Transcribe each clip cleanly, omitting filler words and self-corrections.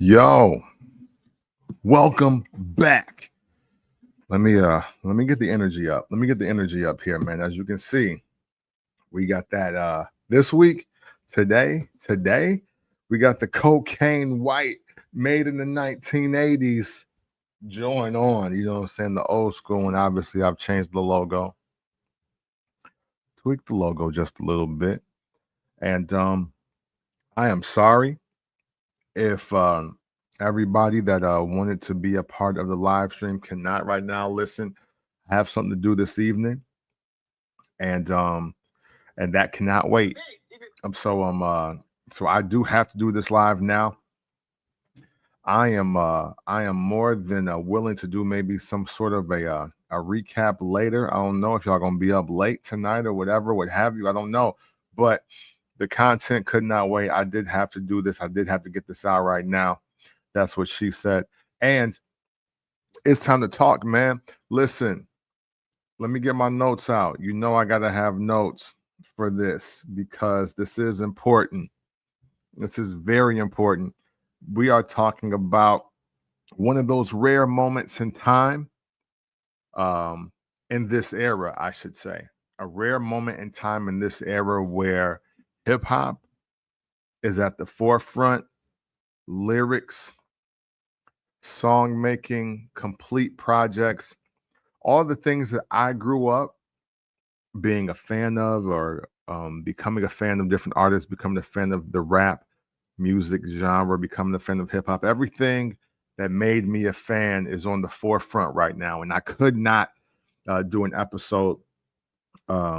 Yo, welcome back. Let me get the energy up. Let me get the energy up here, man. As you can see, we got that this week, today, we got the cocaine white made in the 1980s join on, you know what I'm saying? The old school, and obviously I've changed the logo, tweaked the logo just a little bit. And I am sorry if everybody that wanted to be a part of the live stream cannot right now listen. I have something to do this evening, and that cannot wait. So I do have to do this live now. I am more than willing to do maybe some sort of a recap later. I don't know if y'all gonna be up late tonight or whatever, what have you. I don't know, but the content could not wait. I did have to do this. I did have to get this out right now. That's what she said. And it's time to talk, man. Listen, let me get my notes out. You know, I got to have notes for this because this is important. This is very important. We are talking about one of those rare moments in time in this era, I should say. A rare moment in time in this era where hip hop is at the forefront, lyrics, song making, complete projects, all the things that I grew up being a fan of, or becoming a fan of different artists, becoming a fan of the rap music genre, becoming a fan of hip hop. Everything that made me a fan is on the forefront right now. And I could not do an episode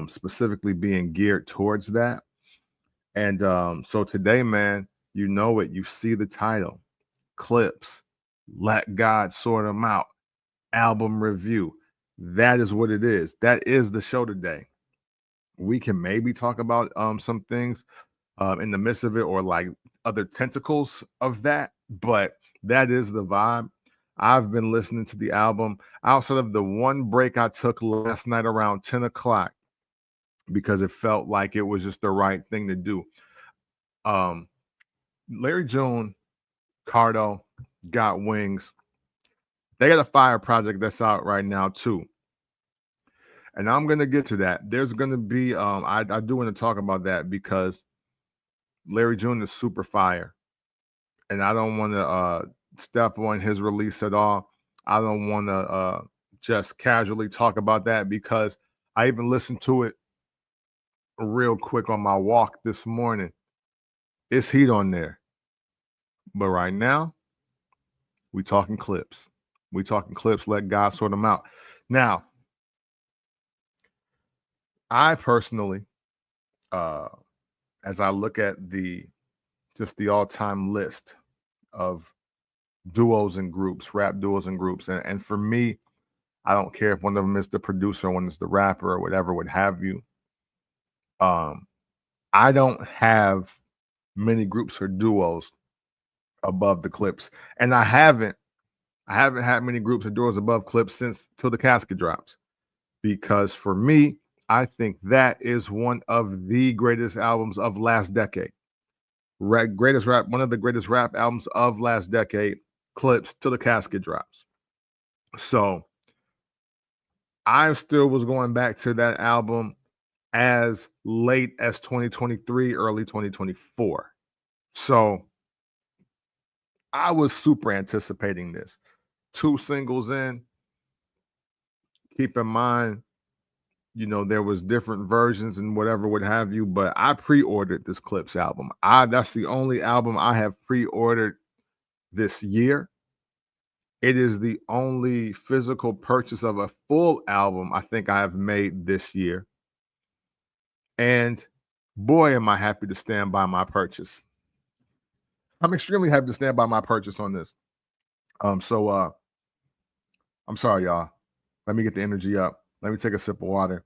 specifically being geared towards that. And so today, man, you know it. You see the title, Clipse, Let God Sort Them Out, album review. That is what it is. That is the show today. We can maybe talk about some things in the midst of it, or like other tentacles of that, but that is the vibe. I've been listening to the album outside of the one break I took last night around 10 o'clock because it felt like it was just the right thing to do. Larry June, Cardo, Got Wings. They got a fire project that's out right now too. And I'm gonna get to that. There's gonna be I do want to talk about that because Larry June is super fire. And I don't want to step on his release at all. I don't want to just casually talk about that because I even listened to it real quick on my walk this morning. It's heat on there. But right now, we talking Clipse. We talking Clipse, let God sort them out. Now, I personally, as I look at just the all-time list of duos and groups, rap duos and groups, and for me, I don't care if one of them is the producer, one is the rapper, or whatever, what have you. I don't have many groups or duos above the Clipse, and I haven't had many groups or duos above Clipse since Till the Casket Drops, because for me, I think that is one of the greatest albums of last decade. One of the greatest rap albums of last decade, Clipse, Till the Casket Drops. So I still was going back to that album as late as 2023, early 2024. So I was super anticipating this. 2 singles in. Keep in mind, you know, there was different versions and whatever, what have you, but I pre-ordered this Clipse album. That's the only album I have pre-ordered this year. It is the only physical purchase of a full album I think I have made this year. And boy, am I happy to stand by my purchase. I'm extremely happy to stand by my purchase on this. I'm sorry, y'all. Let me get the energy up. Let me take a sip of water.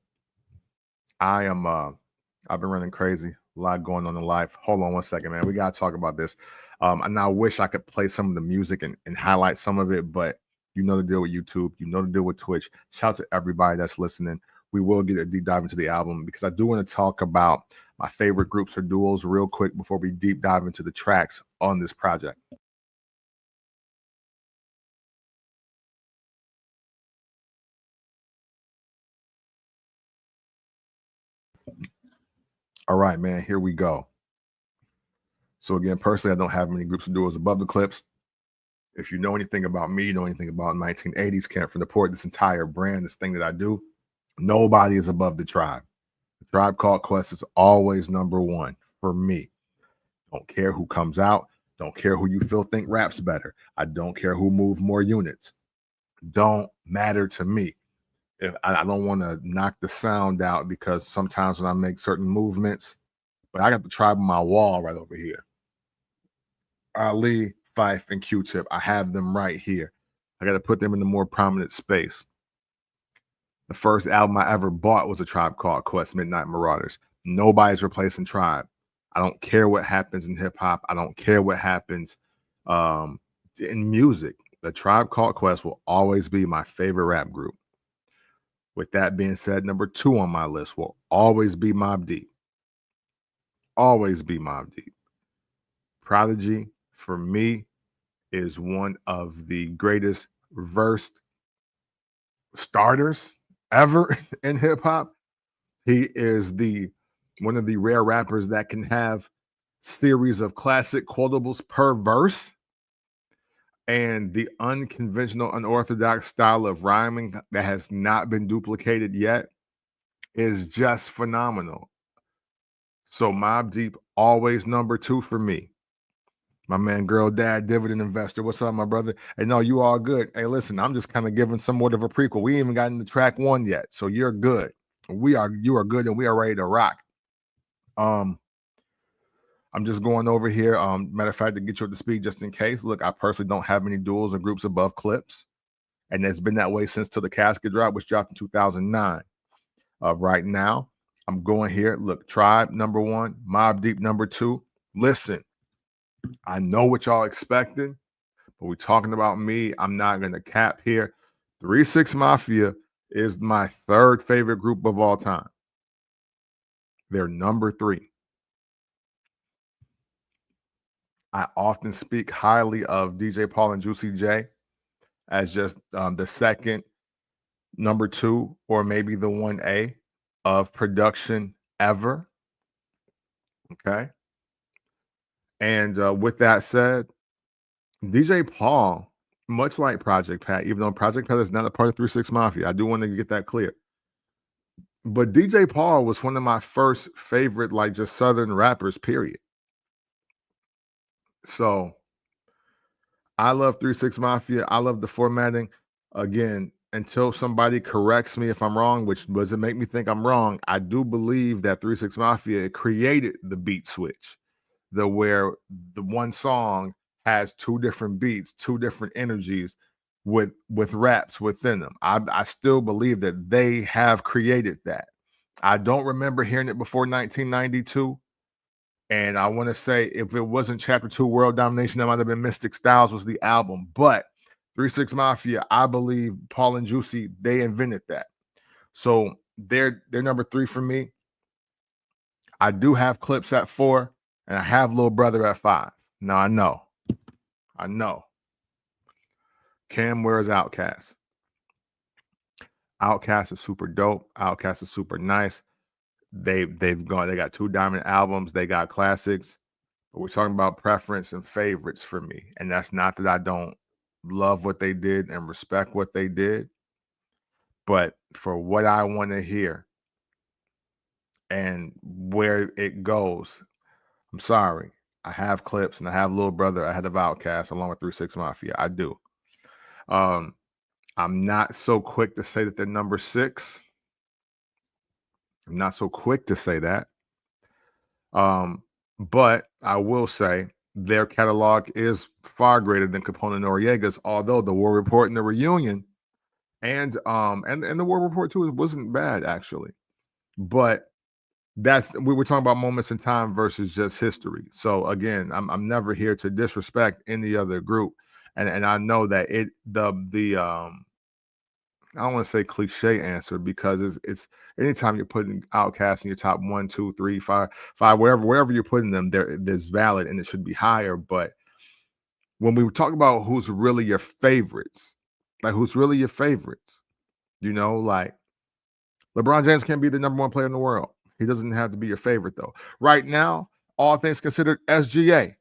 I've been running crazy. A lot going on in life. Hold on one second, man. We gotta talk about this. And I wish I could play some of the music and highlight some of it, but you know the deal with YouTube, you know the deal with Twitch. Shout out to everybody that's listening. We will get a deep dive into the album because I do want to talk about my favorite groups or duos real quick before we deep dive into the tracks on this project. All right, man, here we go. So again, personally, I don't have many groups of duos above the Clipse. If you know anything about me, you know anything about 1980s, Camp from the Port, this entire brand, this thing that I do, nobody is above the Tribe. The Tribe Called Quest is always number one for me. Don't care who comes out. Don't care who you think raps better. I don't care who moved more units. Don't matter to me. If I don't want to knock the sound out, because sometimes when I make certain movements, but I got the Tribe on my wall right over here. Ali, Fife, and Q-Tip. I have them right here. I got to put them in a more prominent space. The first album I ever bought was a Tribe Called Quest, Midnight Marauders. Nobody's replacing Tribe. I don't care what happens in hip hop. I don't care what happens in music. The Tribe Called Quest will always be my favorite rap group. With that being said, number 2 on my list will always be Mobb Deep. Always be Mobb Deep. Prodigy, for me, is one of the greatest verse starters ever in hip hop. He is one of the rare rappers that can have series of classic quotables per verse, and the unconventional, unorthodox style of rhyming that has not been duplicated yet is just phenomenal. So Mobb Deep, always number 2 for me. My man, Girl Dad, Dividend Investor. What's up, my brother? Hey, no, you all good. Hey, listen, I'm just kind of giving somewhat of a prequel. We ain't even gotten to track 1 yet, so you're good. You are good, and we are ready to rock. I'm just going over here. Matter of fact, to get you up to speed, just in case. Look, I personally don't have many duels or groups above Clipse, and it's been that way since Till the Casket Drop, which dropped in 2009. Right now, I'm going here. Look, Tribe number 1, Mobb Deep number 2. Listen, I know what y'all expecting, but we're talking about me. I'm not gonna cap here. 3 6 Mafia is my 3rd favorite group of all time. They're number 3. I often speak highly of DJ Paul and Juicy J as just the second, number 2, or maybe the 1A of production ever. Okay. And with that said, DJ Paul, much like Project Pat, even though Project Pat is not a part of 3 6 Mafia, I do want to get that clear. But DJ Paul was one of my first favorite, like, just Southern rappers, period. So I love 3 6 Mafia. I love the formatting. Again, until somebody corrects me if I'm wrong, which doesn't make me think I'm wrong, I do believe that 3 6 Mafia created the beat switch, where the one song has 2 different beats, 2 different energies with raps within them. I still believe that they have created that. I don't remember hearing it before 1992. And I want to say, if it wasn't Chapter 2 World Domination, that might have been Mystic Styles was the album. But 3 6 Mafia, I believe Paul and Juicy, they invented that. So they're number 3 for me. I do have Clipse at 4, and I have Lil Brother at 5. Now I know. Cam, where's Outkast? Outkast is super dope. Outkast is super nice. They got 2 diamond albums. They got classics. But we're talking about preference and favorites for me. And that's not that I don't love what they did and respect what they did. But for what I want to hear and where it goes, I'm sorry. I have Clipse and I have Lil Brother ahead of Outkast along with 3 6 Mafia. I do. I'm not so quick to say that they're number 6. I'm not so quick to say that. But I will say their catalog is far greater than Capone and Noriega's, although the War Report and the Reunion and the War Report too wasn't bad, actually. But we were talking about moments in time versus just history. So again, I'm never here to disrespect any other group. And I know that I don't want to say cliche answer, because it's anytime you're putting Outkast in your top 1, 2, 3, 5, wherever you're putting them, there's valid and it should be higher. But when we talk about who's really your favorites, like like LeBron James can't be the number 1 player in the world. He doesn't have to be your favorite though. Right now, all things considered, SGA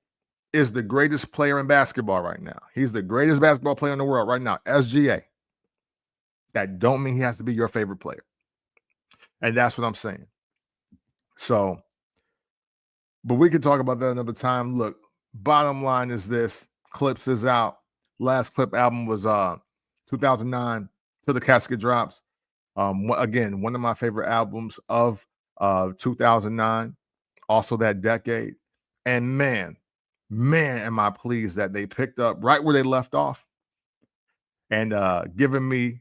is the greatest player in basketball right now. He's the greatest basketball player in the world right now. SGA. That don't mean he has to be your favorite player. And that's what I'm saying. So, but we can talk about that another time. Look, bottom line is this: Clipse is out. Last Clip album was 2009, Till the Casket Drops. Again, one of my favorite albums of 2009, also that decade. And man, am I pleased that they picked up right where they left off and given me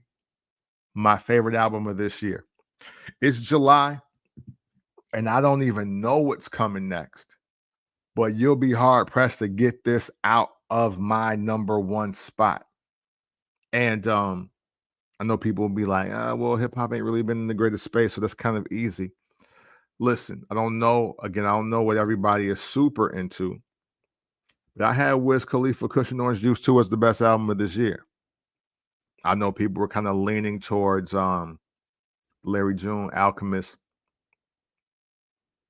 my favorite album of this year. It's July, and I don't even know what's coming next, but you'll be hard pressed to get this out of my number one spot. And I know people will be like, well, hip hop ain't really been in the greatest space, so that's kind of easy. Listen, I don't know. Again, I don't know what everybody is super into. But I had Wiz Khalifa Cushion Orange Juice 2 as the best album of this year. I know people were kind of leaning towards Larry June, Alchemist.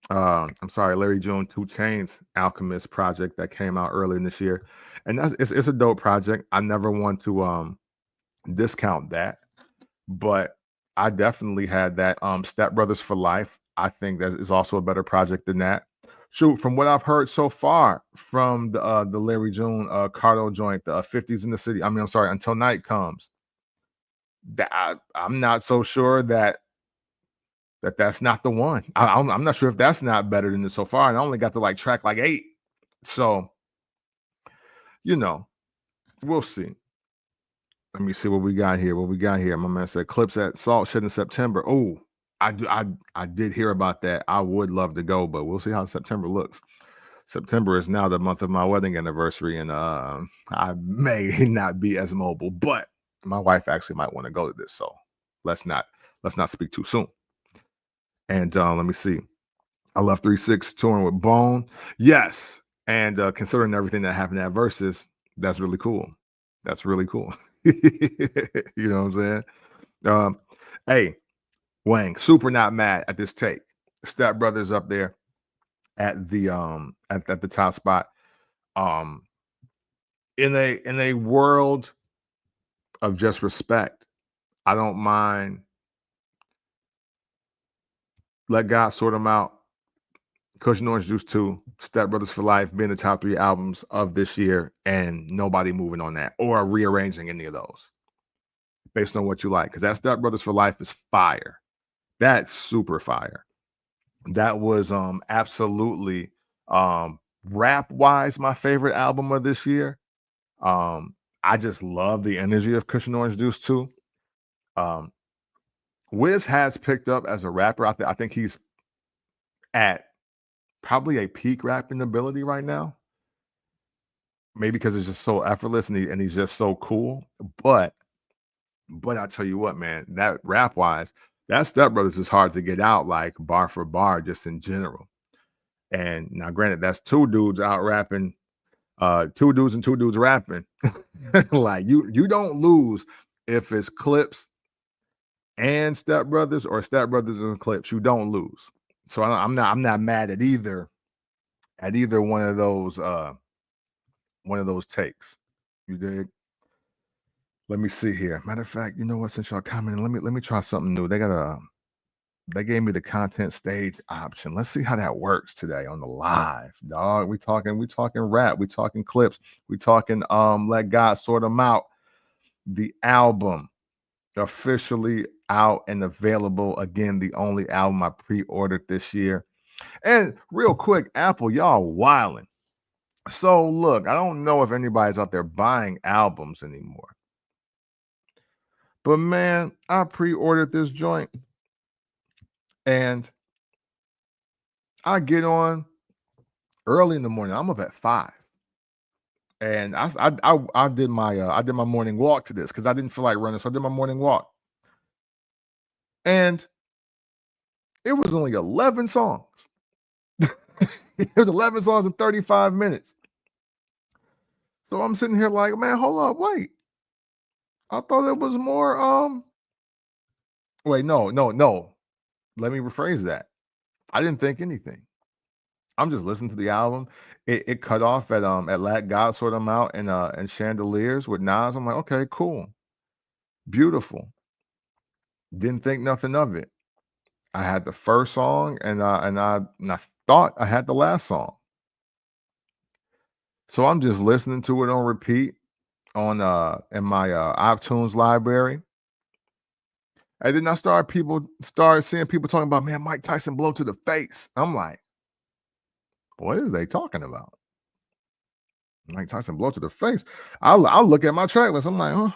Larry June 2 Chainz Alchemist project that came out earlier this year. And it's a dope project. I never want to discount that. But I definitely had that Step Brothers for Life. I think that is also a better project than that. Shoot, from what I've heard so far from the Larry June Cardo joint, the 50s in the City. Until Night Comes. That I'm not so sure that's not the one. I'm not sure if that's not better than this so far. And I only got to like track like 8. So, we'll see. Let me see what we got here. My man said Clipse at Salt Shed in September. Oh, I did hear about that. I would love to go, but we'll see how September looks. September is now the month of my wedding anniversary, and I may not be as mobile, but my wife actually might want to go to this. So let's not speak too soon. And let me see. I love 3-6 touring with Bone. Yes. And considering everything that happened at Versus, that's really cool. That's really cool. You know what I'm saying? Hey, Wang, super not mad at this take. Step Brothers up there at the at the top spot. In a world of just respect, I don't mind Let God Sort Them Out, Cushion Orange Juice 2, Step Brothers for Life being the top 3 albums of this year, and nobody moving on that or rearranging any of those based on what you like. Because that Step Brothers for Life is fire. That's super fire. That was absolutely rap-wise my favorite album of this year. I just love the energy of Cushion Orange Juice 2. Wiz has picked up as a rapper. I think he's at probably a peak rapping ability right now. Maybe because it's just so effortless and he's just so cool. But I tell you what, man, that rap wise, that Step Brothers is hard to get out like bar for bar, just in general. And now, granted, that's 2 dudes out rapping, 2 dudes and 2 dudes rapping. Like you don't lose if it's Clipse and Step Brothers or Step Brothers and Clipse. You don't lose. So I'm not mad at either one of those takes. You dig? Let me see here. Matter of fact, you know what? Since y'all commenting, let me try something new. They gave me the content stage option. Let's see how that works today on the live, dog. We talking rap, we talking Clipse, we talking Let God Sort Them Out. The album officially out and available. Again, the only album I pre-ordered this year. And real quick, Apple, y'all wilding. So look, I don't know if anybody's out there buying albums anymore. But man, I pre-ordered this joint and I get on early in the morning. I'm up at 5. And I did my morning walk to this because I didn't feel like running. So I did my morning walk. And it was only 11 songs. It was 11 songs in 35 minutes. So I'm sitting here like, man, hold up, wait. I thought it was more wait, no. Let me rephrase that. I didn't think anything. I'm just listening to the album. It cut off at Let God Sort 'Em Out and Chandeliers with Nas. I'm like, okay, cool. Beautiful. Didn't think nothing of it. I had the first song and I thought I had the last song. So I'm just listening to it on repeat on in my iTunes library. And then I started seeing people talking about, man, Mike Tyson blow to the face. I'm like, what is they talking about? Mike Tyson blow to the face. I'll look at my track list. I'm like, huh,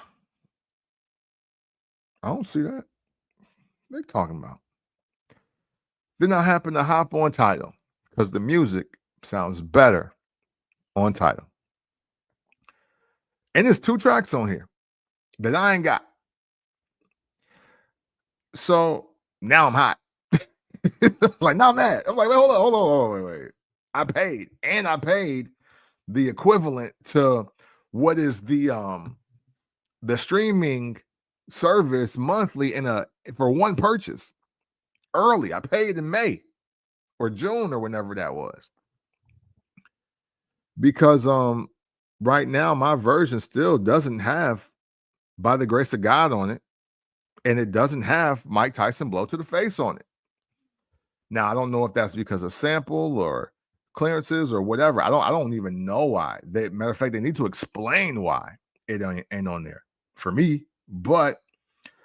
I don't see that. They talking about. Then I happen to hop on Tidal because the music sounds better on Tidal. And there's 2 tracks on here that I ain't got. So now I'm hot. Like, now I'm mad. I'm like, wait, hold on, wait. I paid the equivalent to what is the streaming service monthly for one purchase early. I paid in May or June or whenever that was. Because right now my version still doesn't have By the Grace of God on it, and it doesn't have Mike Tyson blow to the face on it. Now I don't know if that's because of sample or clearances or whatever. I don't even know why. Matter of fact, they need to explain why it ain't on there for me. But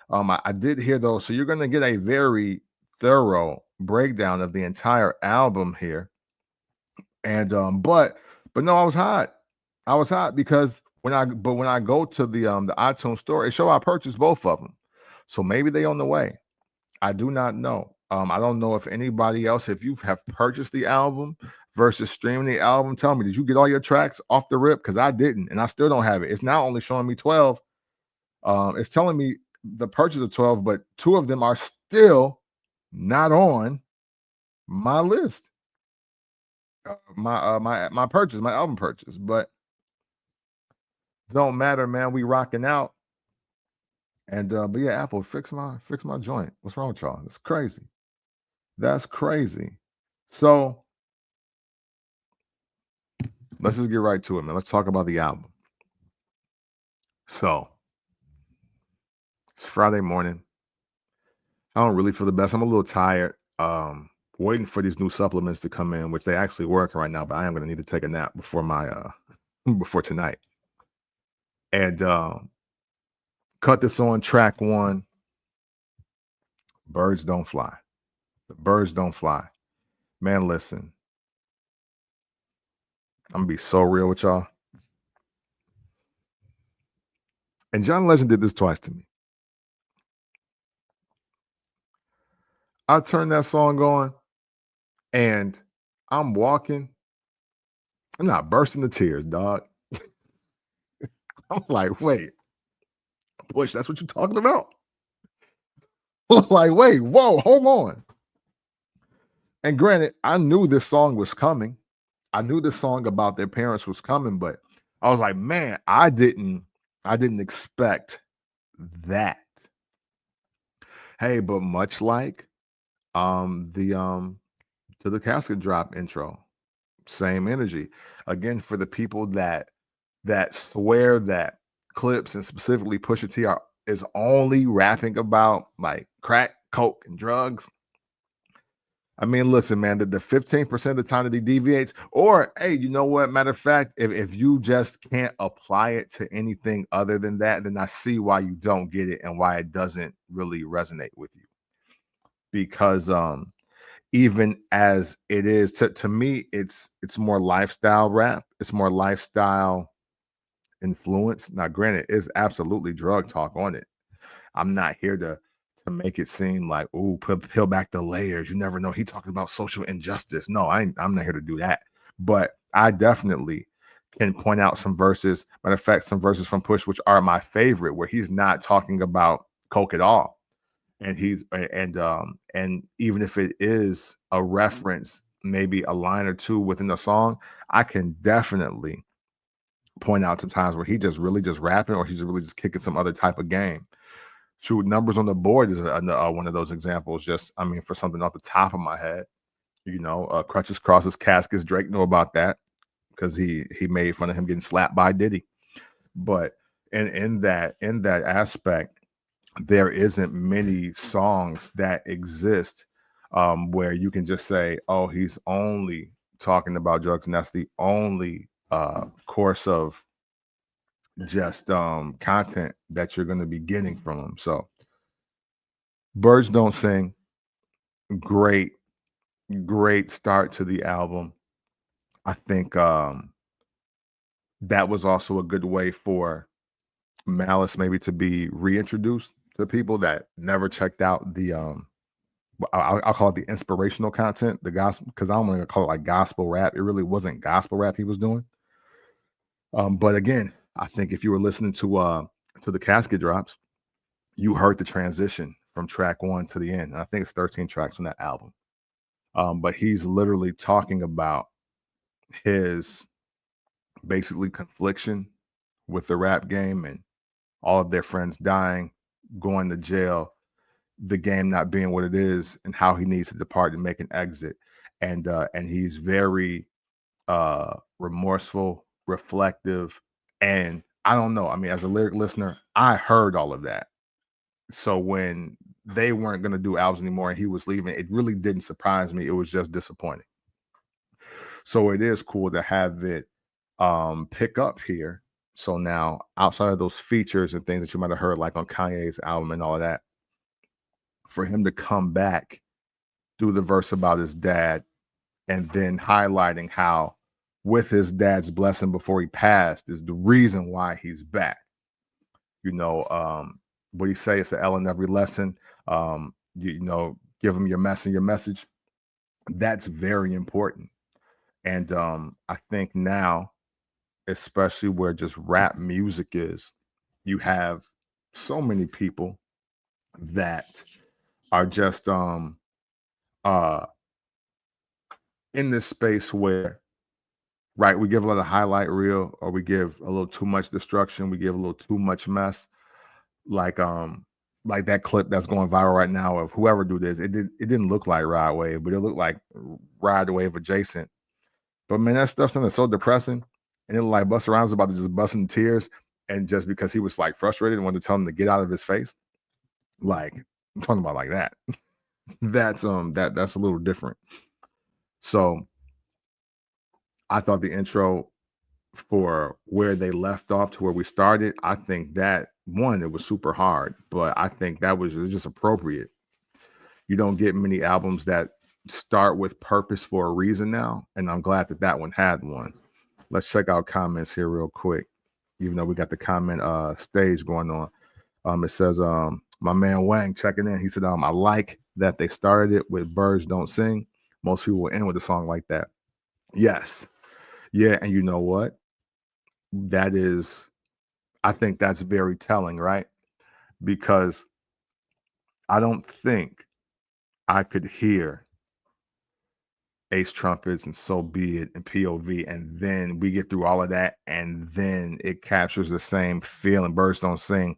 I did hear those, so you're gonna get a very thorough breakdown of the entire album here. And but no, I was hot. I was hot because when I go to the iTunes store, it show I purchased both of them. So maybe they on the way. I do not know. I don't know if anybody else, if you have purchased the album versus streaming the album, tell me, did you get all your tracks off the rip? Because I didn't, and I still don't have it. It's now only showing me 12. It's telling me the purchase of 12, but 2 of them are still not on my list. My album purchase, but don't matter, man. We rocking out. And but yeah, Apple, fix my joint. What's wrong with y'all? That's crazy. That's crazy. So let's just get right to it, man. Let's talk about the album. So it's Friday morning. I don't really feel the best. I'm a little tired. Waiting for these new supplements to come in, which they actually working right now, but I am gonna need to take a nap before my before tonight. And cut this on track 1. Birds Don't Fly. The Birds Don't Fly. Man, listen. I'm gonna be so real with y'all. And John Legend did this twice to me. I turned that song on and I'm walking. I'm not bursting into tears, dog. I'm like, wait, Bush, that's what you're talking about? I'm like, wait, whoa, hold on. And granted, I knew this song was coming. I knew this song about their parents was coming, but I was like, man, I didn't expect that. Hey, but much like the To the Casket Drop intro, same energy. Again, for the people that swear that Clipse and specifically Pusha T is only rapping about like crack, coke, and drugs. I mean, listen, man, the 15% of the time that he deviates, or hey, you know what? Matter of fact, if you just can't apply it to anything other than that, then I see why you don't get it and why it doesn't really resonate with you. Because even as it is to me, it's more lifestyle rap, it's more lifestyle influence. Now, granted, it's absolutely drug talk on it. I'm not here to make it seem like, oh, peel back the layers. You never know. He talking about social injustice. No, I'm not here to do that. But I definitely can point out some verses. Matter of fact, some verses from Push, which are my favorite, where he's not talking about coke at all. And and even if it is a reference, maybe a line or two within the song, I can definitely point out some times where he just really just rapping, or he's really just kicking some other type of game. Shoot, Numbers on the Board is one of those examples. Just, I mean, for something off the top of my head. Crutches crosses caskets. Drake know about that because he made fun of him getting slapped by Diddy. But in that aspect, there isn't many songs that exist where you can just say, oh, he's only talking about drugs, and that's the only course of just content that you're going to be getting from him. So Birds Don't Sing, great start to the album. I think that was also a good way for Malice maybe to be reintroduced to people that never checked out the I'll call it the inspirational content, the gospel, because I don't want to call it like gospel rap. It really wasn't gospel rap he was doing. But again, I think if you were listening to the Casket Drops, you heard the transition from track 1 to the end. And I think it's 13 tracks on that album. But he's literally talking about his basically confliction with the rap game and all of their friends dying, going to jail, the game not being what it is, and how he needs to depart and make an exit. And he's very remorseful, reflective, and I don't know. I mean, as a lyric listener, I heard all of that. So when they weren't going to do albums anymore and he was leaving, it really didn't surprise me. It was just disappointing. So it is cool to have it pick up here. So now, outside of those features and things that you might have heard, like on Kanye's album and all of that, for him to come back, do the verse about his dad, and then highlighting how, with his dad's blessing before he passed, is the reason why he's back. What he say, it's an L in every lesson. Give him your mess and your message. That's very important. And I think now, especially where just rap music is, you have so many people that are just in this space where, right, we give a lot of highlight reel, or we give a little too much destruction, we give a little too much mess, like that clip that's going viral right now of whoever do this. It didn't look like Ride Wave, but it looked like Ride Wave adjacent. But man, that stuff sounded so depressing, and it looked like Busta Rhymes was about to just bust in tears, and just because he was like frustrated and wanted to tell him to get out of his face. Like, I'm talking about like that. That's a little different. So I thought the intro for where they left off to where we started, I think that one, it was super hard, but I think that was just appropriate. You don't get many albums that start with purpose for a reason now, and I'm glad that one had one. Let's check out comments here real quick, even though we got the comment stage going on. It says my man Wang checking in. He said, I like that they started it with Birds Don't Sing. Most people will end with a song like that. Yes. Yeah, and you know what? I think that's very telling, right? Because I don't think I could hear Ace Trumpets and So Be It and POV, and then we get through all of that, and then it captures the same feeling. Birds Don't Sing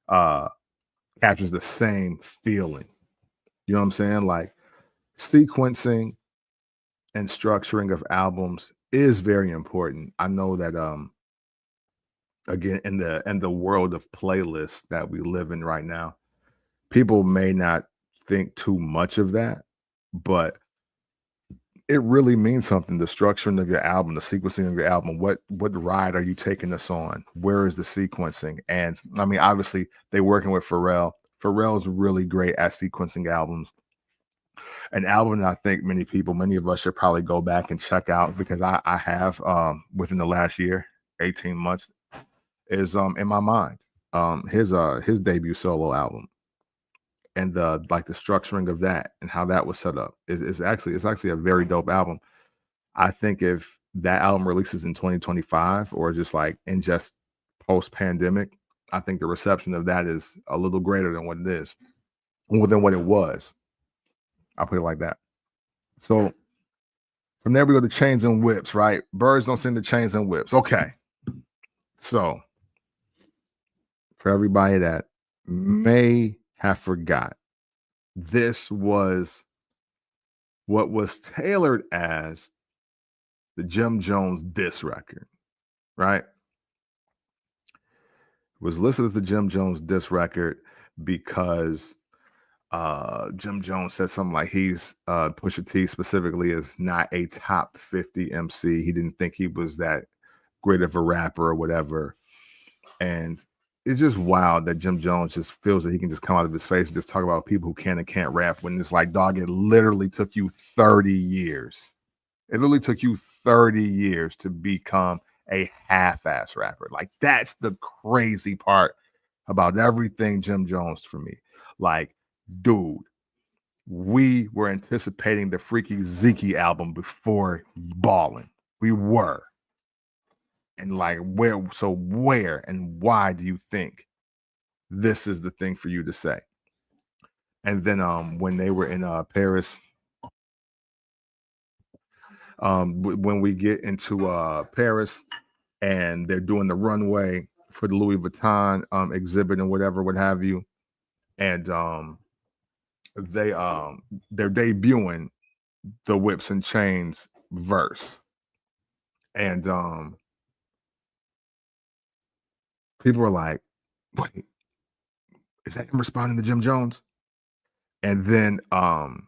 captures the same feeling. You know what I'm saying? Like, sequencing and structuring of albums is very important. I know that again, in the world of playlists that we live in right now, people may not think too much of that, but it really means something. The structuring of your album, the sequencing of your album, what ride are you taking us on? Where is the sequencing? And I mean, obviously they're working with Pharrell. Pharrell's really great at sequencing albums. An album that I think many of us should probably go back and check out, because I have within the last year, 18 months, is In My Mind. His debut solo album, and the structuring of that and how that was set up is actually a very dope album. I think if that album releases in 2025, or just like in just post-pandemic, I think the reception of that is a little greater than what it is, more than what it was. I'll put it like that. So from there we go to Chains and Whips, right? Birds Don't Sing the Chains and Whips. Okay. So for everybody that may have forgot, this was what was tailored as the Jim Jones diss record, right? Was listed as the Jim Jones diss record because Jim Jones said something like Pusha T specifically is not a top 50 MC. He didn't think he was that great of a rapper or whatever. And it's just wild that Jim Jones just feels that he can just come out of his face and just talk about people who can and can't rap when it's like, dog, it literally took you 30 years. It literally took you 30 years to become a half-ass rapper. Like, that's the crazy part about everything Jim Jones for me. Like, dude, we were anticipating the Freaky Zeke album before Ballin'. We were. And like, where and why do you think this is the thing for you to say? And then when they were in Paris, when we get into Paris and they're doing the runway for the Louis Vuitton exhibit and whatever, what have you, and they're debuting the Whips and Chains verse, and people are like, wait, is that him responding to Jim Jones? And then from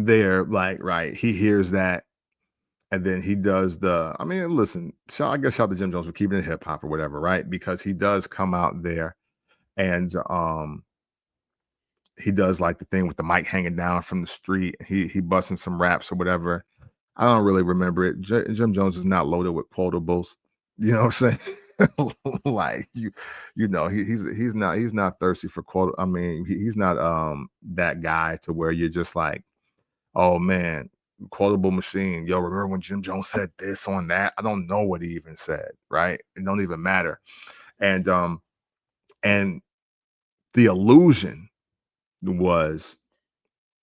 there, like, right, he hears that, and then he does I mean, listen, I guess shout out to Jim Jones for keeping it hip hop or whatever, right? Because he does come out there and he does like the thing with the mic hanging down from the street. He busting some raps or whatever. I don't really remember it. Jim Jones is not loaded with quotables. You know what I'm saying? Like you know, he's not thirsty for quote. I mean, he's not that guy to where you're just like, oh man, quotable machine. Yo, remember when Jim Jones said this on that? I don't know what he even said, right? It don't even matter. And the illusion was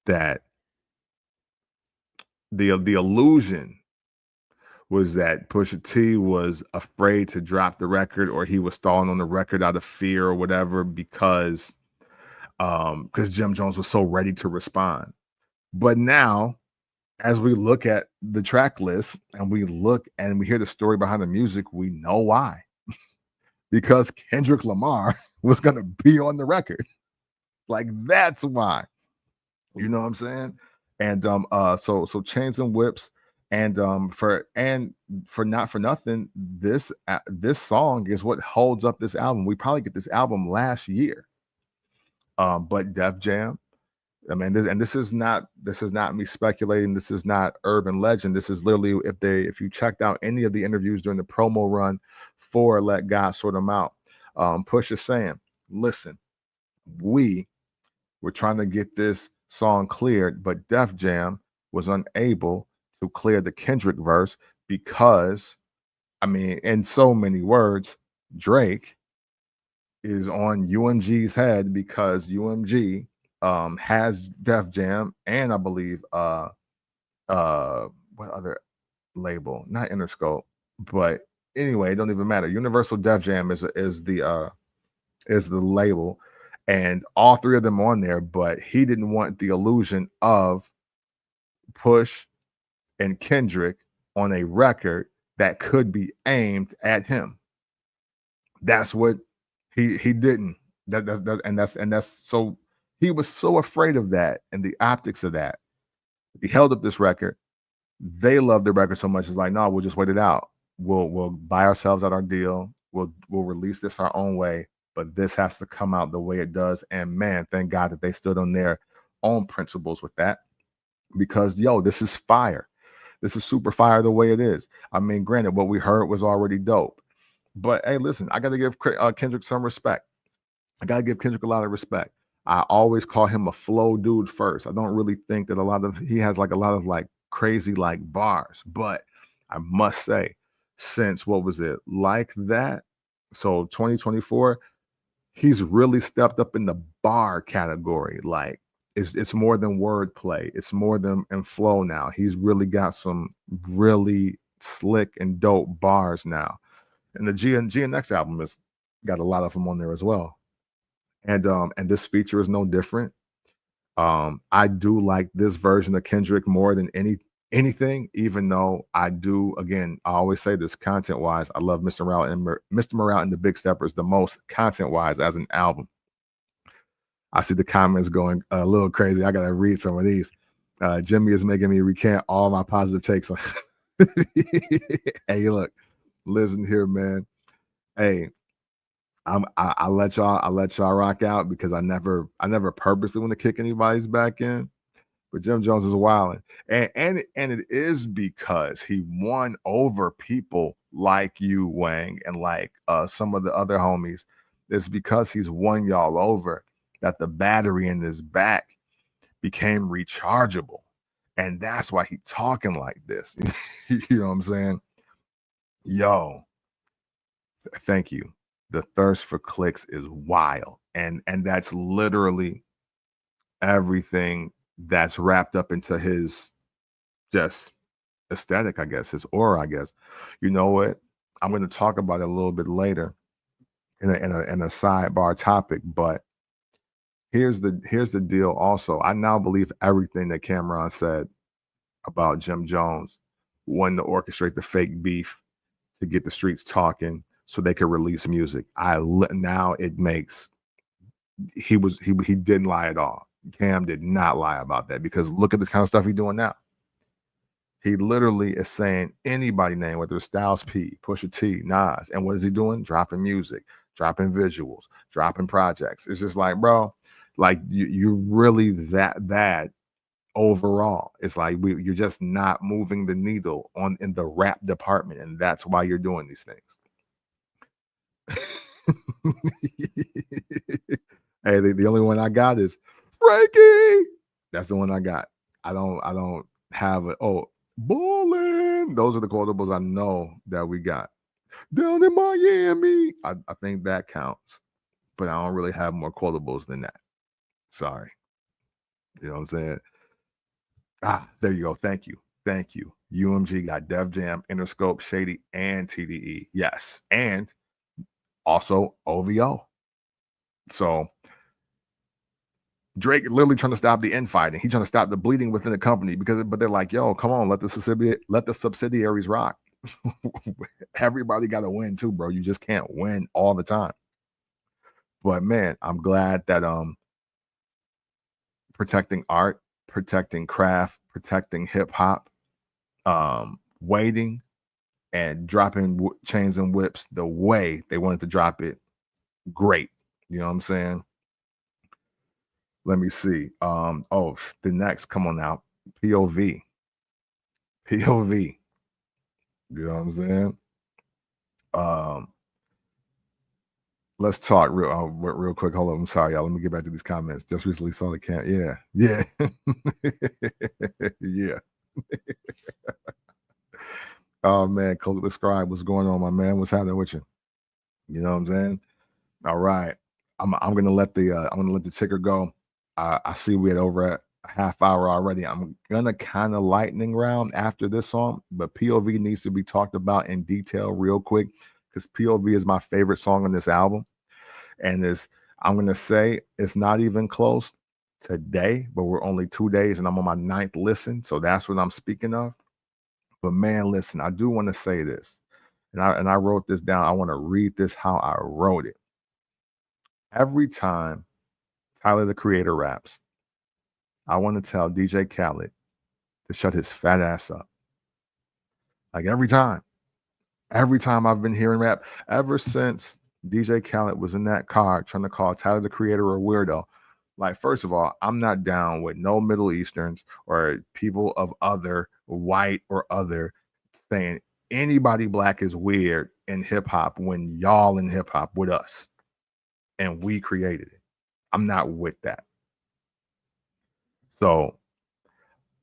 that the illusion was that Pusha T was afraid to drop the record, or he was stalling on the record out of fear or whatever, because Jim Jones was so ready to respond. But now, as we look at the track list and we look and we hear the story behind the music, we know why. Because Kendrick Lamar was going to be on the record. Like, that's why. You know what I'm saying? And so Chains and Whips, and for not for nothing, this song is what holds up this album. We probably get this album last year. But Def Jam, I mean, this is not me speculating. This is not urban legend. This is literally, if you checked out any of the interviews during the promo run for Let God Sort 'Em Out, Push is saying, listen, we were trying to get this song cleared, but Def Jam was unable to clear the Kendrick verse because, I mean, in so many words, Drake is on UMG's head because UMG has Def Jam and I believe what other label? Not Interscope, but anyway, it don't even matter. Universal Def Jam is the label, and all three of them on there, but he didn't want the illusion of Push and Kendrick on a record that could be aimed at him. That's what he didn't. That's so he was so afraid of that and the optics of that. He held up this record. They loved the record so much. It's like, no, we'll just wait it out. We'll buy ourselves out our deal. We'll release this our own way, but this has to come out the way it does. And man, thank God that they stood on their own principles with that, because this is fire. This is super fire the way it is. I mean, granted, what we heard was already dope, but hey, listen, I got to give Kendrick some respect. I got to give Kendrick a lot of respect. I always call him a flow dude first. I don't really think that he has like a lot of like crazy like bars, but I must say, since what was it like that? So 2024, he's really stepped up in the bar category. Like it's more than wordplay. It's more than in flow now. He's really got some really slick and dope bars now. And the GNX album has got a lot of them on there as well. And this feature is no different. I do like this version of Kendrick more than anything, even though I do, again, I always say this content wise, I love Mr. Morale and Mr. Morale and the Big Steppers the most content wise as an album. I see the comments going a little crazy. I gotta read some of these. Jimmy is making me recant all my positive takes on. Hey, look, listen here, man. Hey, I let y'all rock out because I never purposely want to kick anybody's back in. But Jim Jones is wilding, and it is because he won over people like you, Wang, and like some of the other homies. It's because he's won y'all over that the battery in his back became rechargeable, and that's why he talking like this. You know what I'm saying? Yo, thank you. The thirst for clicks is wild, and that's literally everything that's wrapped up into his just aesthetic, I guess, his aura, I guess. You know what? I'm going to talk about it a little bit later in a sidebar topic, but here's the deal also. I now believe everything that Cameron said about Jim Jones wanting to orchestrate the fake beef to get the streets talking so they could release music. Now it makes he didn't lie at all. Cam did not lie about that because look at the kind of stuff he's doing now. He literally is saying anybody name, whether it's Styles P, Pusha T, Nas, and what is he doing? Dropping music, dropping visuals, dropping projects. It's just like, bro, like you're really that bad overall. It's like you're just not moving the needle in the rap department, and that's why you're doing these things. Hey, the only one I got is Frankie. That's the one I got. I don't have it. Oh, bowling. Those are the quotables I know that we got. Down in Miami. I think that counts. But I don't really have more quotables than that. Sorry. You know what I'm saying? There you go. Thank you. Thank you. UMG got Def Jam, Interscope, Shady, and TDE. Yes. And also OVO. So Drake literally trying to stop the infighting. He's trying to stop the bleeding within the company but they're like, yo, come on, let the subsidiaries rock. Everybody got to win too, bro. You just can't win all the time. But man, I'm glad that protecting art, protecting craft, protecting hip hop, waiting and dropping chains and whips the way they wanted to drop it. Great. You know what I'm saying? Let me see. The next, come on now. POV. POV. You know what I'm saying? Let's talk real quick. Hold on. I'm sorry, y'all. Let me get back to these comments. Just recently saw the camp. Yeah. Yeah. Oh man, Coke the Scribe, what's going on, my man? What's happening with you? You know what I'm saying? All right. I'm gonna let the ticker go. I see we had over a half hour already. I'm gonna kind of lightning round after this song, but POV needs to be talked about in detail real quick because POV is my favorite song on this album. And I'm gonna say it's not even close today, but we're only 2 days and I'm on my 9th listen. So that's what I'm speaking of. But man, listen, I do want to say this. And I wrote this down. I want to read this how I wrote it. Every time Tyler the Creator raps, I want to tell DJ Khaled to shut his fat ass up. Like every time I've been hearing rap, ever since DJ Khaled was in that car trying to call Tyler the Creator a weirdo. Like, first of all, I'm not down with no Middle Easterns or people of other white or other saying anybody black is weird in hip hop when y'all in hip hop with us and we created it. I'm not with that. So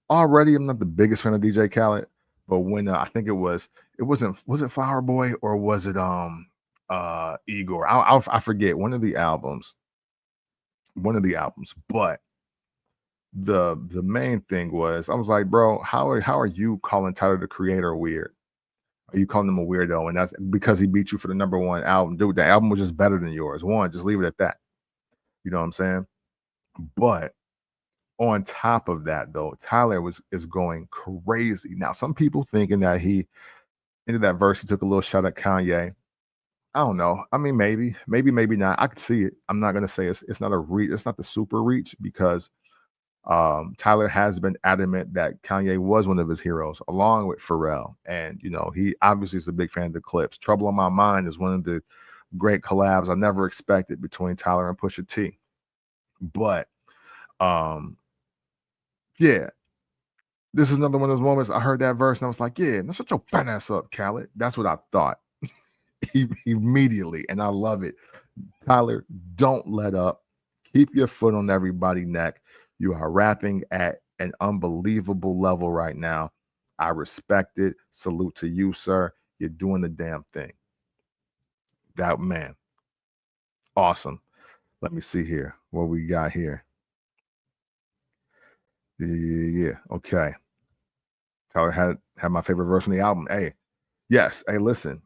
already I'm not the biggest fan of DJ Khaled, but when I think it was it Flower Boy or was it Igor? I forget one of the albums, but the main thing was I was like, bro, how are you calling Tyler the Creator weird? Are you calling him a weirdo? And that's because he beat you for the #1 album. Dude, the album was just better than yours. One, just leave it at that. You know what I'm saying? But On top of that, though, Tyler is going crazy. Now, some people thinking that he into that verse, he took a little shot at Kanye. I don't know. I mean, maybe not. I could see it. I'm not gonna say it's not a reach. It's not the super reach because Tyler has been adamant that Kanye was one of his heroes, along with Pharrell. And he obviously is a big fan of the Clipse. Trouble on My Mind is one of the great collabs I never expected between Tyler and Pusha T. But yeah, this is another one of those moments. I heard that verse and I was like, yeah, now shut your fat ass up, Khaled. That's what I thought immediately. And I love it. Tyler, don't let up. Keep your foot on everybody's neck. You are rapping at an unbelievable level right now. I respect it. Salute to you, sir. You're doing the damn thing. That man. Awesome. Let me see here. What we got here. Yeah. Okay. Tyler had my favorite verse on the album. Hey, yes. Hey, listen.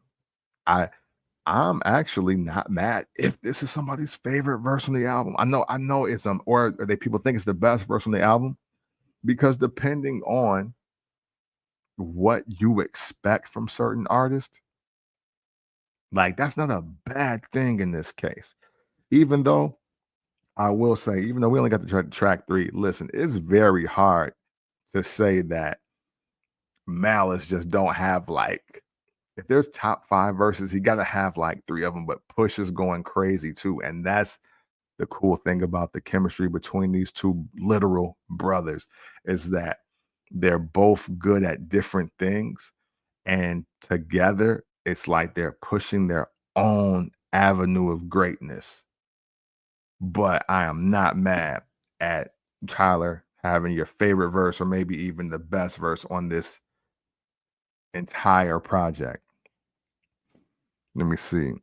I'm actually not mad if this is somebody's favorite verse on the album. I know it's or they people think it's the best verse on the album, because depending on what you expect from certain artists, like that's not a bad thing in this case. Even though I will say, even though we only got to track 3, listen, it's very hard to say that Malice just don't have like, if there's top 5 verses, he got to have like 3 of them, but Push is going crazy too. And that's the cool thing about the chemistry between these two literal brothers, is that they're both good at different things. And together, it's like they're pushing their own avenue of greatness. But I am not mad at Tyler having your favorite verse, or maybe even the best verse on this entire project. Let me see.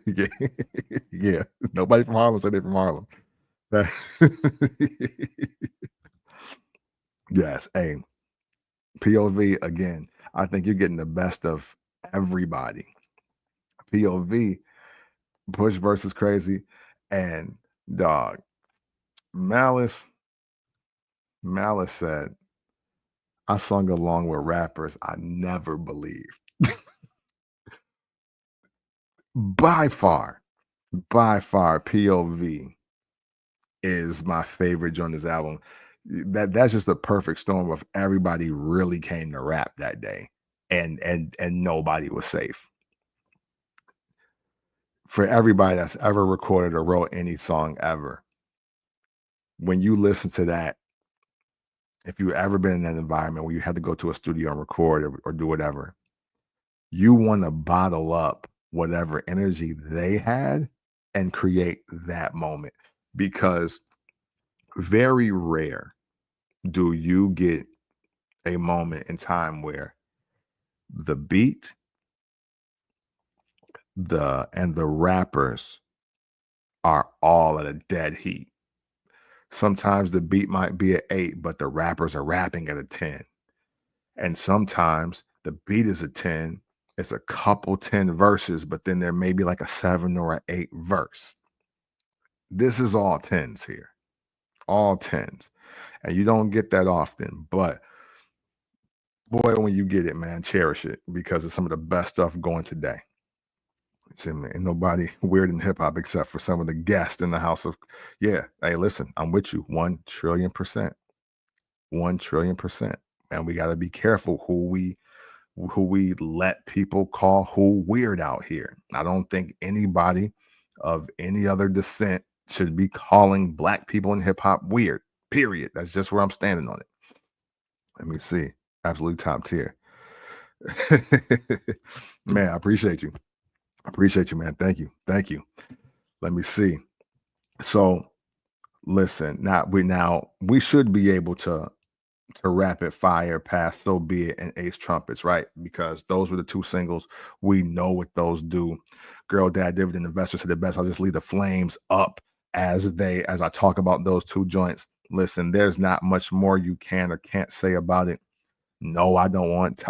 yeah. yeah. Nobody from Harlem said they're from Harlem. yes. Hey, POV again. I think you're getting the best of everybody. POV, Push versus Crazy, and dog. Malice said, I sung along with rappers I never believed. By far, POV is my favorite on this album. That's just a perfect storm of everybody really came to rap that day, and nobody was safe. For everybody that's ever recorded or wrote any song ever, when you listen to that, if you've ever been in that environment where you had to go to a studio and record or do whatever, you want to bottle up whatever energy they had and create that moment, because very rare do you get a moment in time where the beat, and the rappers are all at a dead heat. Sometimes the beat might be at 8, but the rappers are rapping at a 10. And sometimes the beat is a 10. It's a couple 10 verses, but then there may be like a 7 or an 8 verse. This is all 10s here. All 10s. And you don't get that often, but boy, when you get it, man, cherish it, because it's some of the best stuff going today. Ain't nobody weird in hip hop except for some of the guests in the house of, yeah. Hey, listen, I'm with you 1,000,000,000%. 1,000,000,000%. And we got to be careful who we let people call who weird out here. I don't think anybody of any other descent should be calling Black people in hip hop weird. Period. That's just where I'm standing on it. Let me see. Absolutely top tier. Man, I appreciate you. Man. Thank you. Let me see. So listen, now we should be able to rapid fire past So Be It and Ace Trumpets, right? Because those were the 2 singles. We know what those do. Girl Dad Dividend Investor said the best. I'll just leave the flames up as I talk about those 2 joints. Listen, there's not much more you can or can't say about it. No, I don't want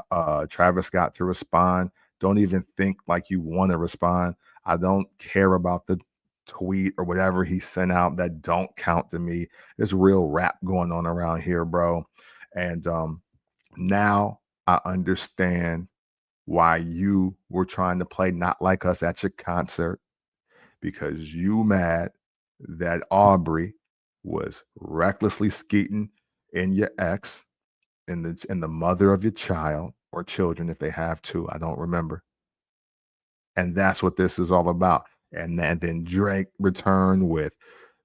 Travis Scott to respond. Don't even think like you want to respond. I don't care about the tweet or whatever he sent out that don't count to me. There's real rap going on around here, bro. And now I understand why you were trying to play Not Like Us at your concert, because you mad that Aubrey was recklessly skeeting in your ex, in the mother of your child or children if they have two. I don't remember. And that's what this is all about. And then Drake returned with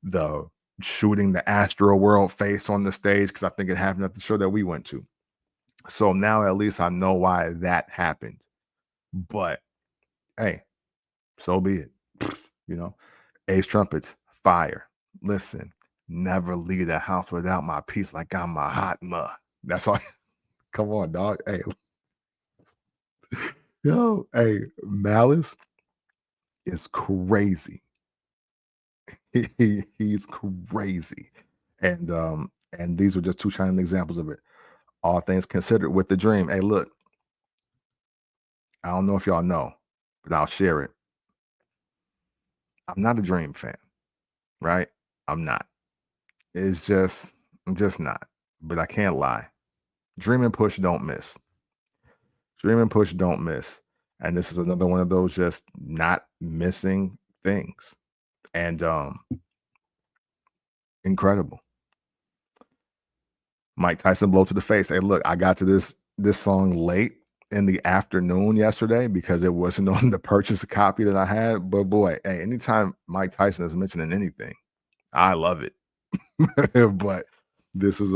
the shooting the Astro World face on the stage, because I think it happened at the show that we went to. So now at least I know why that happened. But hey, so be it. You know, Ace Trumpets, fire. Listen, never leave the house without my piece like I'm a hot ma. That's all. Come on, dog. Hey, yo, hey, Malice is crazy. He's crazy. And these are just two shining examples of it. All things considered with the dream. Hey, look, I don't know if y'all know, but I'll share it. I'm not a Dream fan, right? I'm not. I'm just not. But I can't lie. Dream and Push don't miss. Dream and Push don't miss. And this is another one of those just not missing things. And incredible. Mike Tyson blow to the face. Hey, look, I got to this song late in the afternoon yesterday because it wasn't on the purchase copy that I had. But boy, hey, anytime Mike Tyson is mentioning anything, I love it. But this is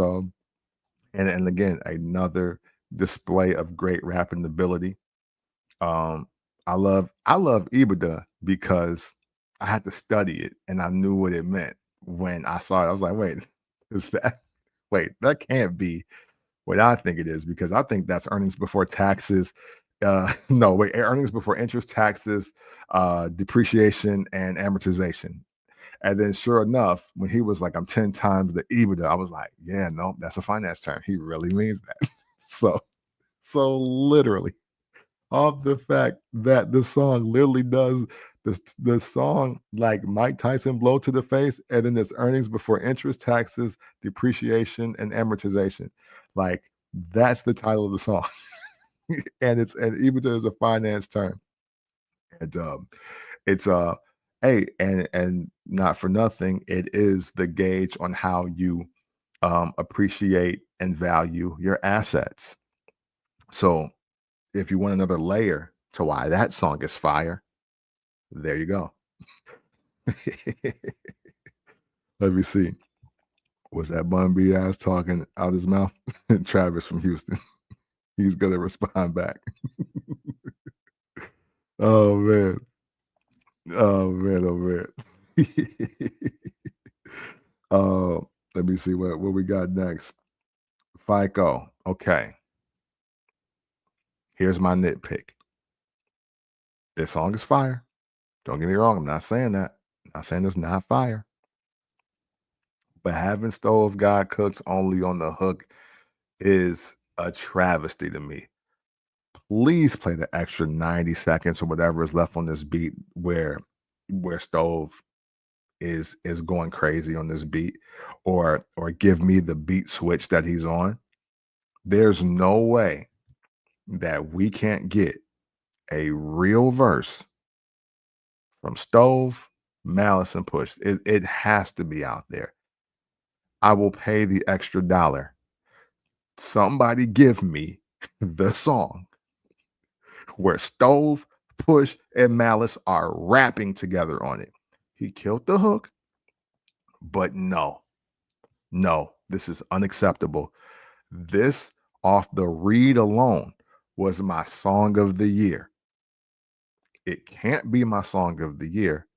and again, another display of great rapping ability. I love Ibada because I had to study it and I knew what it meant when I saw it. I was like, wait, is that that can't be what I think it is, because I think that's earnings before taxes. No, wait, earnings before interest, taxes, depreciation, and amortization. And then sure enough, when he was like, I'm 10 times the EBITDA, I was like, yeah, no, that's a finance term. He really means that. So literally, off the fact that the song literally does the song like Mike Tyson blow to the face, and then it's earnings before interest, taxes, depreciation, and amortization. Like, that's the title of the song. And EBITDA is a finance term. And it's hey, and not for nothing, it is the gauge on how you appreciate and value your assets. So if you want another layer to why that song is fire, there you go. Let me see. Was that Bun B ass talking out his mouth? Travis from Houston. He's gonna respond back. Oh man. Oh man, oh man. Let me see what we got next. FICO. Okay. Here's my nitpick. This song is fire. Don't get me wrong. I'm not saying that. I'm not saying it's not fire. But having Stove God Cooks only on the hook is a travesty to me. Please play the extra 90 seconds or whatever is left on this beat where Stove is going crazy on this beat, or give me the beat switch that he's on. There's no way that we can't get a real verse from Stove, Malice, and Push. It has to be out there. I will pay the extra $1. Somebody give me the song where Stove, Push, and Malice are rapping together on it. He killed the hook, but no, this is unacceptable. This, off the read alone, was my song of the year. It can't be my song of the year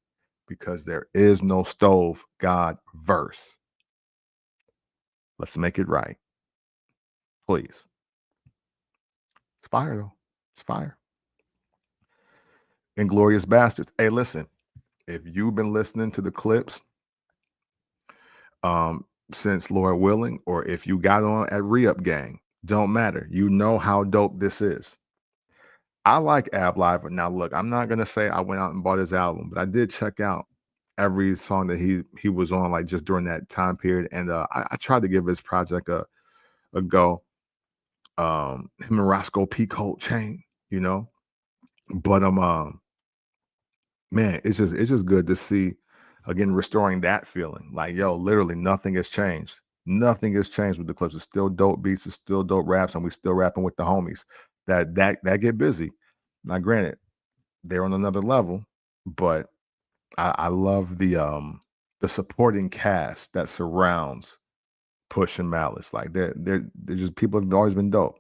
because there is no Stove God verse. Let's make it right. Please. It's fire, though. It's fire. Inglorious Bastards. Hey, listen, if you've been listening to the Clipse since Lord willing, or if you got on at Re-Up Gang, don't matter. You know how dope this is. I like Ab Live. Now, look, I'm not going to say I went out and bought his album, but I did check out every song that he was on, like, just during that time period, and, I tried to give his project a go. Him and Roscoe P. Cold Chain, you know? But, man, it's just good to see, again, restoring that feeling. Like, yo, literally nothing has changed. Nothing has changed with the Clips. It's still dope beats, it's still dope raps, and we still rapping with the homies that get busy. Now, granted, they're on another level, but I love the supporting cast that surrounds Push and Malice. Like they're just people have always been dope.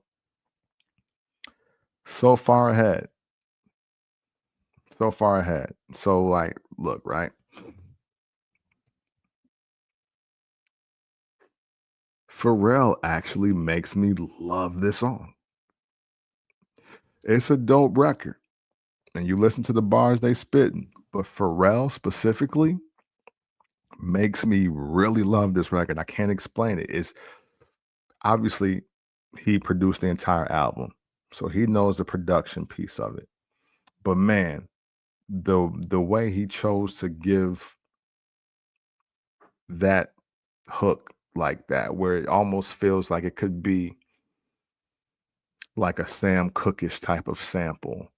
So far ahead. So far ahead. So like, look, right? Pharrell actually makes me love this song. It's a dope record, and you listen to the bars they spitting, but Pharrell specifically makes me really love this record. I can't explain it. It's obviously he produced the entire album, so he knows the production piece of it. But man, the way he chose to give that hook like that, where it almost feels like it could be like a Sam Cookish type of sample,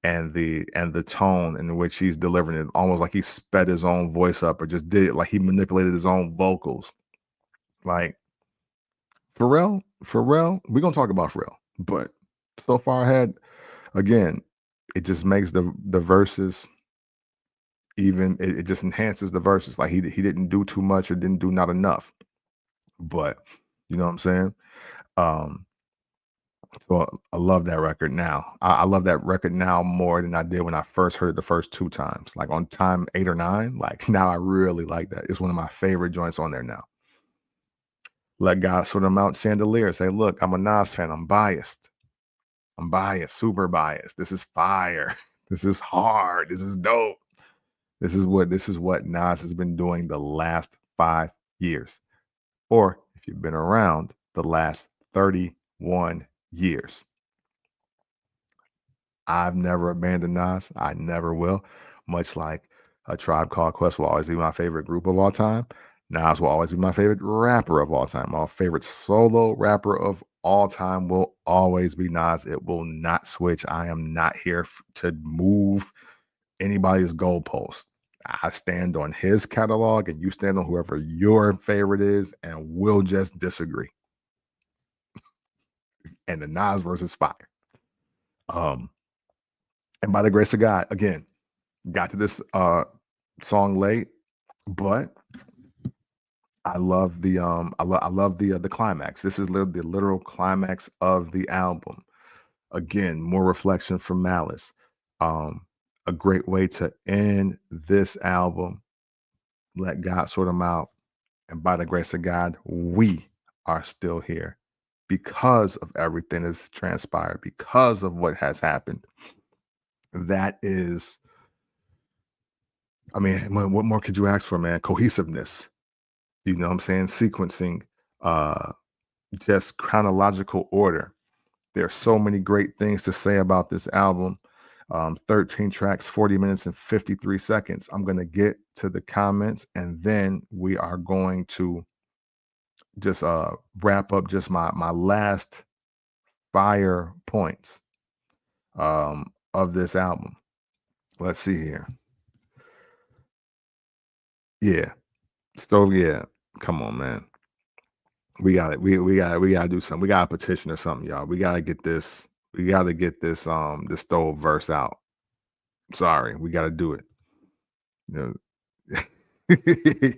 and the tone in which he's delivering it, almost like he sped his own voice up or just did it like he manipulated his own vocals. Like Pharrell, we're gonna talk about Pharrell, but so far ahead, again, it just makes the verses even it just enhances the verses. Like he didn't do too much or didn't do not enough. But you know what I'm saying? Um, so I love that record now. I love that record now more than I did when I first heard it the first two times. Like on time 8 or 9, like now I really like that. It's one of my favorite joints on there now. Let God sort of mount chandelier. Say, look, I'm a Nas fan. I'm biased. I'm biased, super biased. This is fire. This is hard. This is dope. This is what Nas has been doing the last 5 years. Or if you've been around the last 31 years. I've never abandoned Nas. I never will. Much like A Tribe Called Quest will always be my favorite group of all time. Nas will always be my favorite rapper of all time. My favorite solo rapper of all time will always be Nas. It will not switch. I am not here to move anybody's goalpost. I stand on his catalog and you stand on whoever your favorite is, and we'll just disagree. And the Nas versus fire. Um, and by the grace of God, again, got to this song late, but I love the climax. This is the literal climax of the album. Again, more reflection from Malice. Um, a great way to end this album. Let God sort them out. And by the grace of God, we are still here because of everything that's transpired, because of what has happened. That is, I mean, what more could you ask for, man? Cohesiveness, you know what I'm saying? Sequencing, uh, just chronological order. There's so many great things to say about this album. 13 tracks, 40 minutes and 53 seconds. I'm going to get to the comments, and then we are going to just wrap up just my last fire points of this album. Let's see here. Yeah. So yeah, come on, man. We got it. We gotta do something. We got a petition or something, y'all. We gotta get this. We gotta get this stove verse out. Sorry, we gotta do it. You know.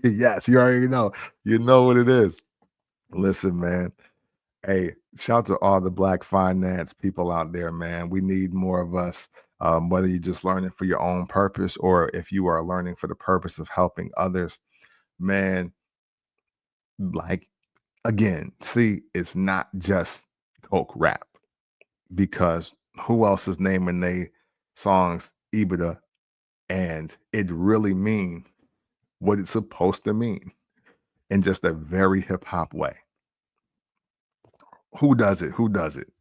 Yes, you already know. You know what it is. Listen, man. Hey, shout to all the Black finance people out there, man. We need more of us. Whether you're just learning for your own purpose or if you are learning for the purpose of helping others, man. Like again, see, it's not just Coke rap because who else is naming they songs EBITDA and it really mean what it's supposed to mean in just a very hip hop way. Who does it? Who does it?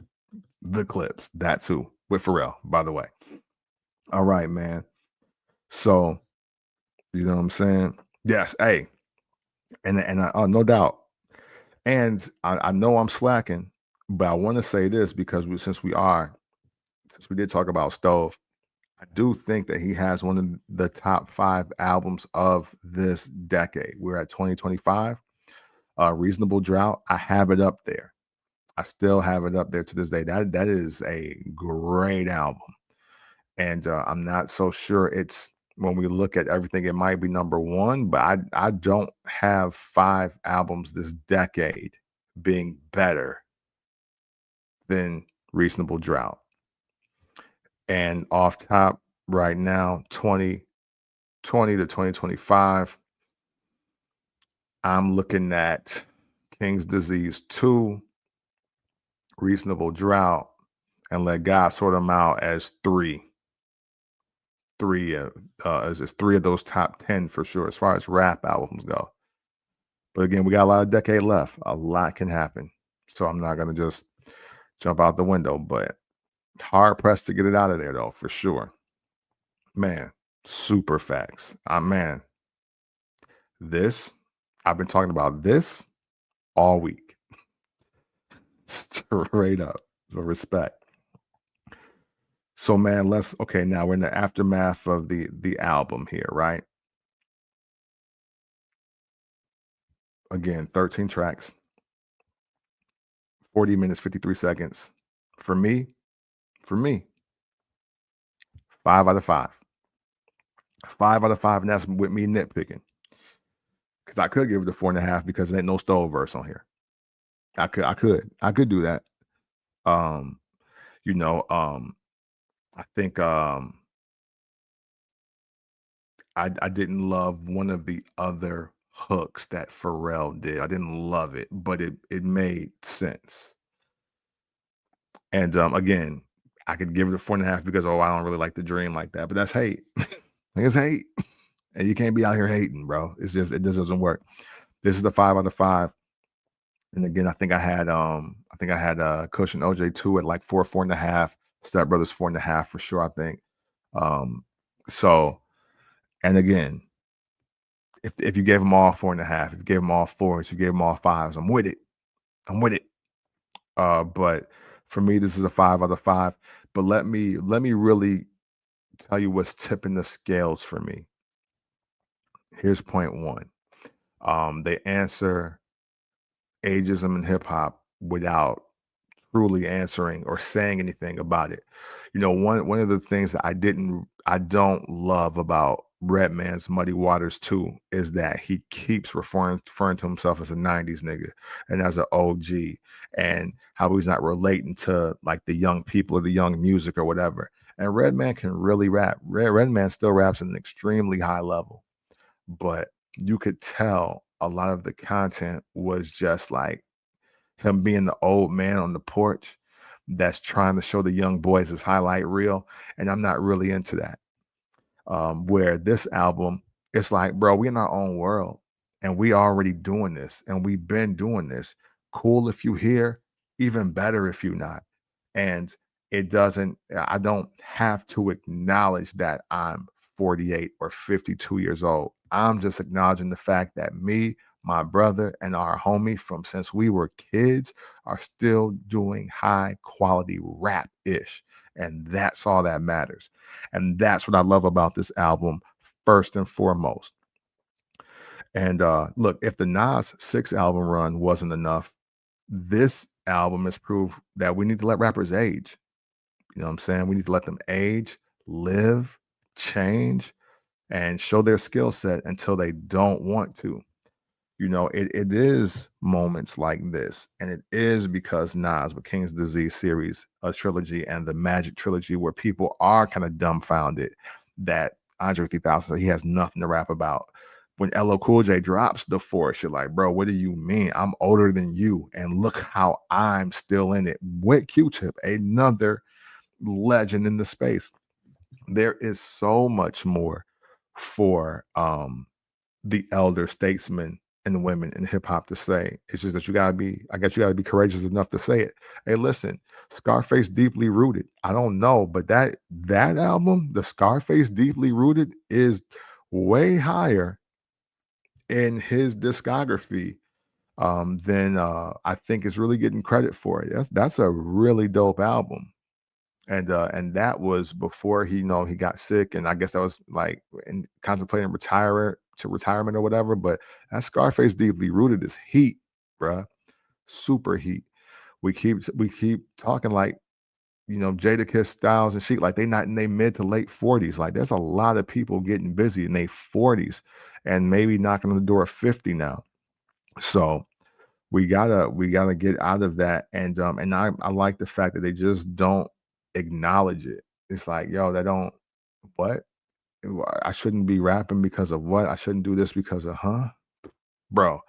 The Clipse. That's who. With Pharrell, by the way. All right, man. So You know what I'm saying? Yes. Hey, no doubt. And I know I'm slacking, but I want to say this because since we did talk about Stove, I do think that he has one of the top 5 albums of this decade. We're at 2025. Reasonable Drought. I have it up there. I still have it up there to this day. That is a great album. And I'm not so sure it's when we look at everything, it might be number one, but I don't have 5 albums this decade being better than Reasonable Drought. And off top right now, 2020 to 2025, I'm looking at King's Disease 2, Reasonable Drought, and Let God Sort Them Out as three. As just 3 of those top 10 for sure, as far as rap albums go. But again, we got a lot of decade left. A lot can happen. So I'm not gonna just jump out the window, but hard pressed to get it out of there though, for sure. Man, super facts. Man, this, I've been talking about this all week. Straight up. So respect. So man, now we're in the aftermath of the album here, right? Again, 13 tracks, 40 minutes, 53 seconds. For me, 5 out of 5. 5 out of 5, and that's with me nitpicking. Because I could give it a 4.5 because there ain't no Stove verse on here. I could do that. You know, I think I didn't love one of the other hooks that Pharrell did. I didn't love it, but it made sense. And again, I could give it a 4.5 because I don't really like the dream like that. But that's hate. It's hate. And you can't be out here hating, bro. It's just it just doesn't work. This is the 5 out of 5. And again, I think I had Kush and OJ 2 at like 4.5. Step Brothers 4.5 for sure, I think. So and again, if you gave them all 4.5, if you gave them all 4s, you gave them all 5s, I'm with it. I'm with it. But for me, this is a 5 out of 5. But let me really tell you what's tipping the scales for me. Here's point 1. They answer ageism in hip hop without truly answering or saying anything about it. You know, one of the things that I don't love about Redman's Muddy Waters 2 is that he keeps referring to himself as a 90s nigga and as an OG, and how he's not relating to like the young people or the young music or whatever. And Redman can really rap. Redman still raps at an extremely high level, but you could tell a lot of the content was just like him being the old man on the porch that's trying to show the young boys his highlight reel. And I'm not really into that. Where this album, it's like, bro, we in our own world and we already doing this and we've been doing this. Cool if you here, even better if you not. And I don't have to acknowledge that I'm 48 or 52 years old. I'm just acknowledging the fact that me, my brother, and our homie from since we were kids are still doing high quality rap ish. And that's all that matters. And that's what I love about this album, first and foremost. And look, if the Nas 6 album run wasn't enough, this album is proof that we need to let rappers age. You know what I'm saying? We need to let them age, live, change, and show their skill set until they don't want to. You know, it is moments like this, and it is because Nas with King's Disease series, a trilogy, and the Magic trilogy, where people are kind of dumbfounded that Andre 3000 he has nothing to rap about. When LL Cool J drops the Force, you're like, bro, what do you mean? I'm older than you, and look how I'm still in it with Q-Tip, another legend in the space. There is so much more for the elder statesmen and women in hip hop to say. It's just that you gotta be courageous enough to say it. Hey, listen, Scarface Deeply Rooted. I don't know, but that album, the Scarface Deeply Rooted, is way higher in his discography than I think is really getting credit for it. That's a really dope album. And that was before he got sick, and I guess that was like in contemplating retirement or whatever. But that Scarface Deeply Rooted is heat, bruh. Super heat. We keep talking like Jadakiss, Styles, and Sheik, like they not in their mid to late 40s. Like there's a lot of people getting busy in their 40s and maybe knocking on the door of 50 now. So we gotta get out of that. And I like the fact that they just don't acknowledge it. It's like, yo, they don't what? I shouldn't be rapping because of what? I shouldn't do this because of bro.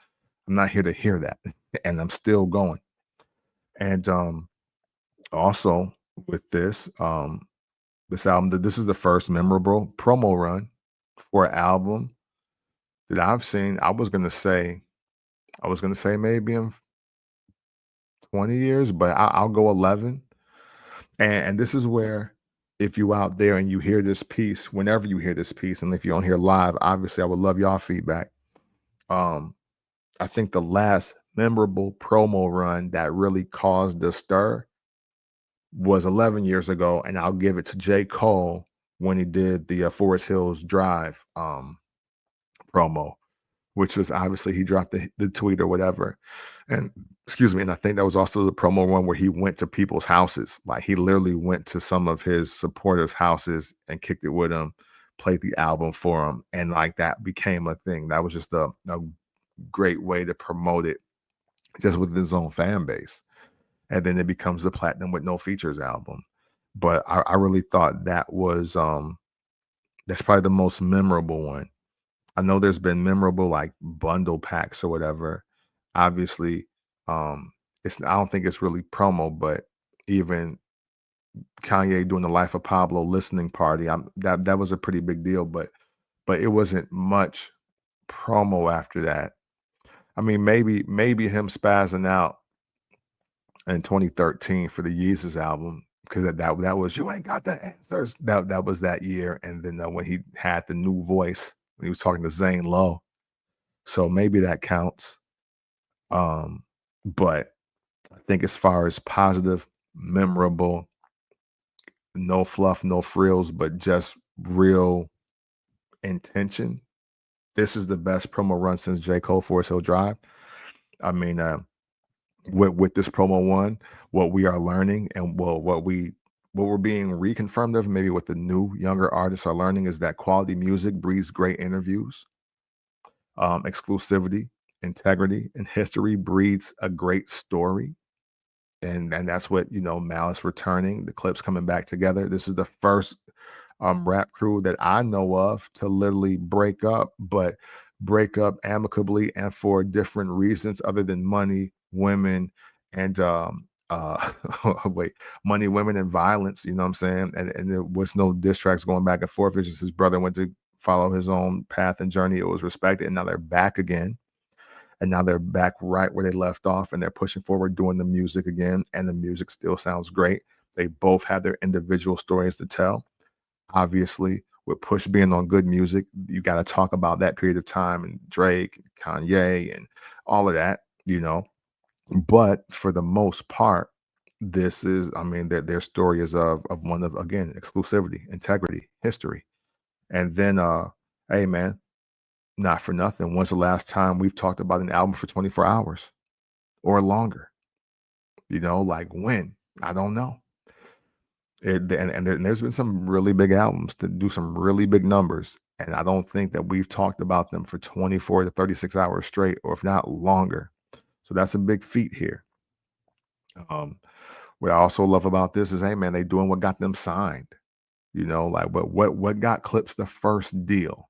I'm not here to hear that. And I'm still going. And also with this album, this is the first memorable promo run for an album that I've seen. I was gonna say maybe in 20 years, but I'll go 11. And this is where, if you out there and you hear this piece, whenever you hear this piece, and if you don't hear live, obviously I would love y'all feedback. Um, I think the last memorable promo run that really caused the stir was 11 years ago, and I'll give it to J. Cole when he did the Forest Hills Drive promo, which was obviously he dropped the tweet or whatever. And excuse me, and I think that was also the promo one where he went to people's houses. Like he literally went to some of his supporters' houses and kicked it with them, played the album for them, and like that became a thing. That was just a great way to promote it just within his own fan base. And then it becomes the Platinum with No Features album. But I really thought that's probably the most memorable one. I know there's been memorable like bundle packs or whatever. Obviously, I don't think it's really promo, but even Kanye doing the Life of Pablo listening party, that was a pretty big deal, but it wasn't much promo after that. I mean, maybe him spazzing out in 2013 for the Yeezus album, because that was "You Ain't Got the Answers." That was that year, and then when he had the new voice when he was talking to Zane Lowe, so maybe that counts. Um, but I think as far as positive, memorable, no fluff, no frills, but just real intention. This is the best promo run since J. Cole Forest Hill Drive. I mean, with this promo one, what we are learning and what we're being reconfirmed of, maybe what the new younger artists are learning, is that quality music breeds great interviews, exclusivity, integrity, and history breeds a great story. And that's what Malice returning, the Clipse coming back together. This is the first rap crew that I know of to literally break up, but break up amicably and for different reasons other than money, women, and wait, money, women, and violence. You know what I'm saying? And there was no diss tracks going back and forth. It's just his brother went to follow his own path and journey. It was respected, and now they're back again. And now they're back right where they left off, and they're pushing forward, doing the music again, and the music still sounds great. They both have their individual stories to tell. Obviously, with Push being on good music, you got to talk about that period of time and Drake, Kanye, and all of that, But for the most part, this is, I mean, their story is of one of, again, exclusivity, integrity, history. And then hey man, not for nothing. When's the last time we've talked about an album for 24 hours or longer? Like when? I don't know. And there's been some really big albums that do some really big numbers, and I don't think that we've talked about them for 24 to 36 hours straight, or if not longer. So that's a big feat here. Um, what I also love about this is, hey man, they doing what got them signed. Like what got Clipse the first deal?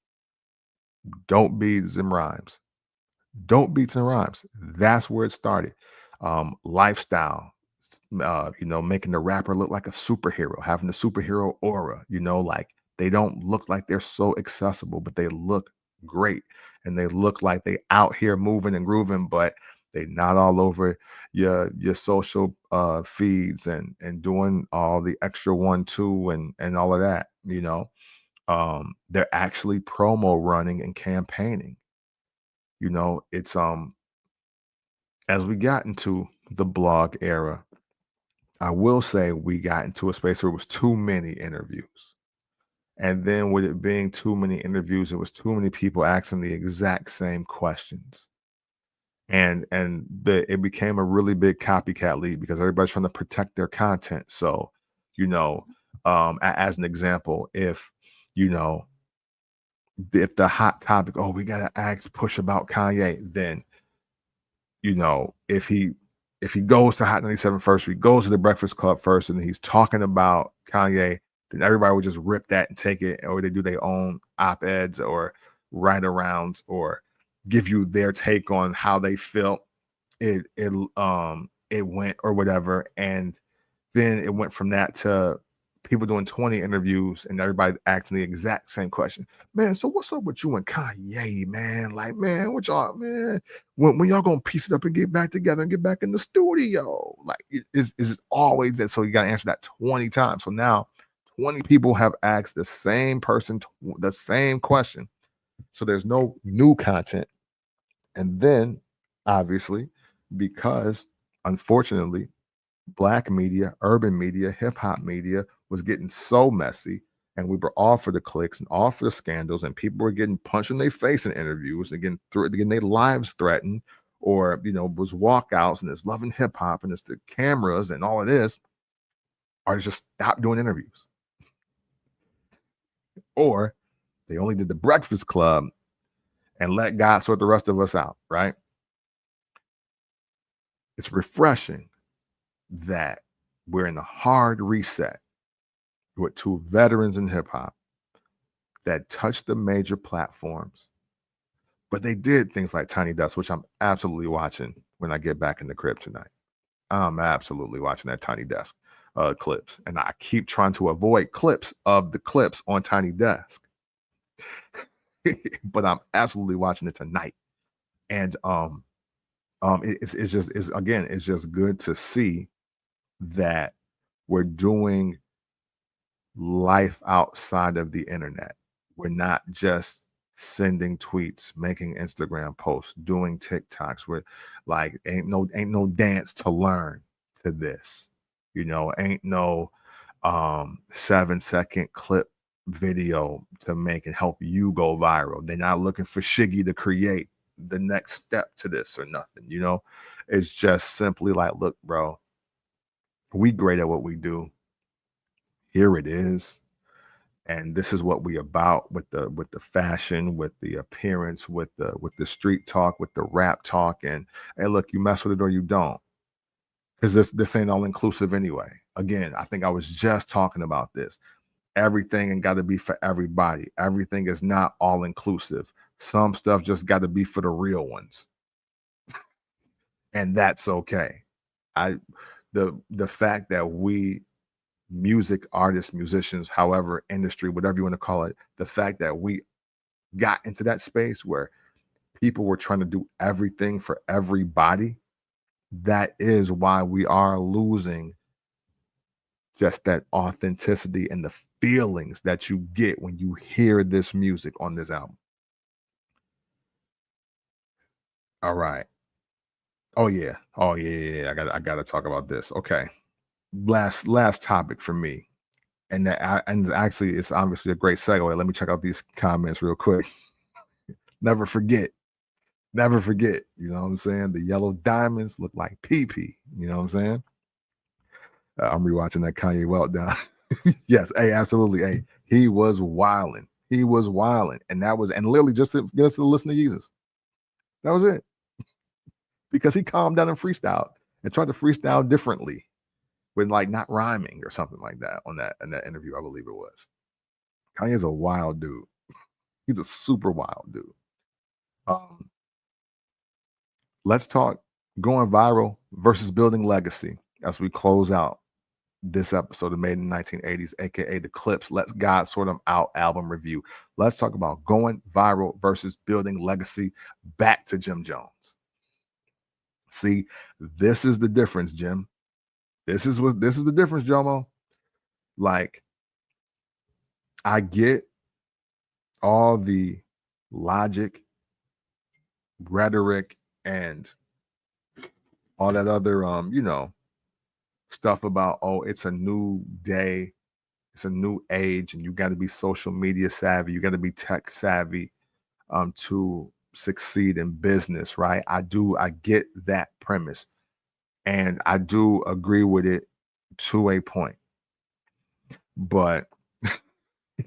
Don't beat Zim Rhymes. Don't beat Zim Rhymes. That's where it started. Lifestyle, making the rapper look like a superhero, having the superhero aura, like they don't look like they're so accessible, but they look great. And they look like they out here moving and grooving, but they not all over your social feeds and doing all the extra 1, 2 and all of that. They're actually promo running and campaigning. It's as we got into the blog era, I will say we got into a space where it was too many interviews. And then with it being too many interviews, it was too many people asking the exact same questions. It became a really big copycat lead because everybody's trying to protect their content. So, you know, as an example, you know, if the hot topic, oh, we gotta ask Push about Kanye, then if he goes to Hot 97 first, or he goes to the Breakfast Club first, and he's talking about Kanye, then everybody would just rip that and take it, or they do their own op-eds or write-arounds or give you their take on how they felt it went or whatever. And then it went from that to people doing 20 interviews and everybody asking the exact same question. Man, so what's up with you and Kanye, man? Like, man, what y'all, man? When y'all gonna piece it up and get back together and get back in the studio? Like, is it always that? So you gotta answer that 20 times. So now 20 people have asked the same person the same question. So there's no new content. And then obviously, because unfortunately, Black media, urban media, hip hop media was getting so messy, and we were all for the clicks and all for the scandals, and people were getting punched in their face in interviews and getting their lives threatened, or was walkouts, and it's loving hip hop, and it's the cameras and all of this. Artists just stopped doing interviews, or they only did the Breakfast Club and let God sort the rest of us out. Right? It's refreshing that we're in a hard reset with two veterans in hip hop that touched the major platforms, but they did things like Tiny Desk, which I'm absolutely watching when I get back in the crib tonight. I'm absolutely watching that Tiny Desk clips, and I keep trying to avoid clips of the clips on Tiny Desk, but I'm absolutely watching it tonight. And it's just good to see that we're doing life outside of the internet. We're not just sending tweets, making Instagram posts, doing TikToks. We're like, ain't no dance to learn to this. Ain't no 7-second clip video to make and help you go viral. They're not looking for Shiggy to create the next step to this or nothing. It's just simply like, look, bro, we great at what we do. Here it is. And this is what we about with the fashion, with the appearance, with the street talk, with the rap talk. And hey, look, you mess with it or you don't. Because this ain't all inclusive anyway. Again, I think I was just talking about this. Everything ain't got to be for everybody. Everything is not all inclusive. Some stuff just got to be for the real ones. And that's okay. The fact that we music artists, musicians, however, industry, whatever you want to call it, the fact that we got into that space where people were trying to do everything for everybody, that is why we are losing just that authenticity and the feelings that you get when you hear this music on this album. All right. Oh yeah. I gotta talk about this. Okay. Last topic for me. And actually, it's obviously a great segue. Let me check out these comments real quick. Never forget. Never forget. You know what I'm saying? The yellow diamonds look like pee. You know what I'm saying? I'm rewatching that Kanye Weltdown. Yes. Hey, absolutely. Hey, he was wilding. He was wilding. And literally just to get us to listen to Jesus. That was it. Because he calmed down and freestyled and tried to freestyle differently with like not rhyming or something like that in that interview, I believe it was. Kanye's a wild dude. He's a super wild dude. Let's talk going viral versus building legacy as we close out this episode of Made in the 1980s, aka the Clipse. Let's God Sort Them Out album review. Let's talk about going viral versus building legacy. Back to Jim Jones. See, this is the difference, Jim. This is the difference, Jomo. Like, I get all the logic, rhetoric, and all that other stuff about, oh, it's a new day, it's a new age, and you got to be social media savvy, you got to be tech savvy to succeed in business, right? I get that premise, and I do agree with it to a point. But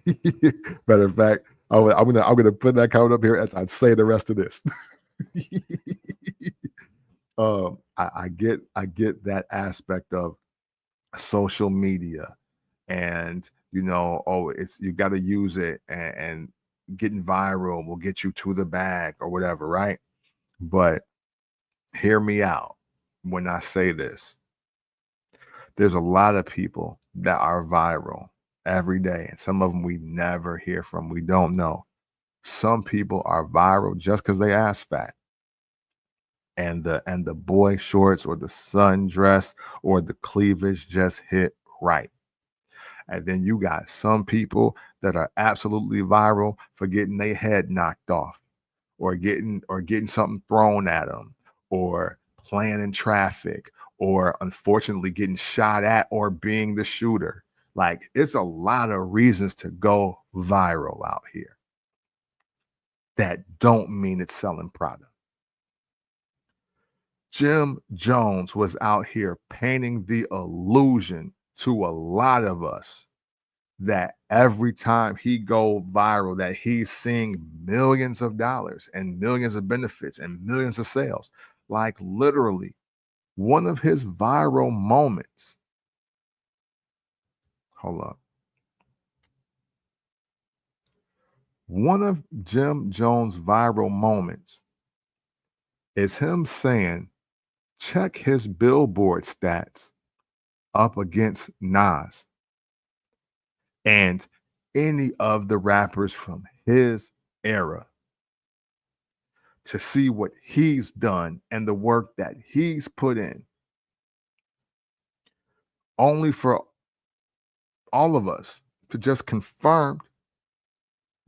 matter of fact, I'm gonna put that comment up here as I say the rest of this. I get that aspect of social media, and oh, it's, you got to use it, and getting viral will get you to the bag or whatever, right? But hear me out when I say this. There's a lot of people that are viral every day, and some of them we never hear from. We don't know. Some people are viral just because they ass fat, and the boy shorts or the sundress or the cleavage just hit right. And then you got some people that are absolutely viral for getting their head knocked off, or getting something thrown at them, or playing in traffic, or unfortunately getting shot at, or being the shooter. Like, it's a lot of reasons to go viral out here. That don't mean it's selling product. Jim Jones was out here painting the illusion to a lot of us that every time he go viral, that he's seeing millions of dollars and millions of benefits and millions of sales. Like, literally, one of his viral moments. Hold up. One of Jim Jones' viral moments is him saying, check his Billboard stats up against Nas and any of the rappers from his era, to see what he's done and the work that he's put in, only for all of us to just confirm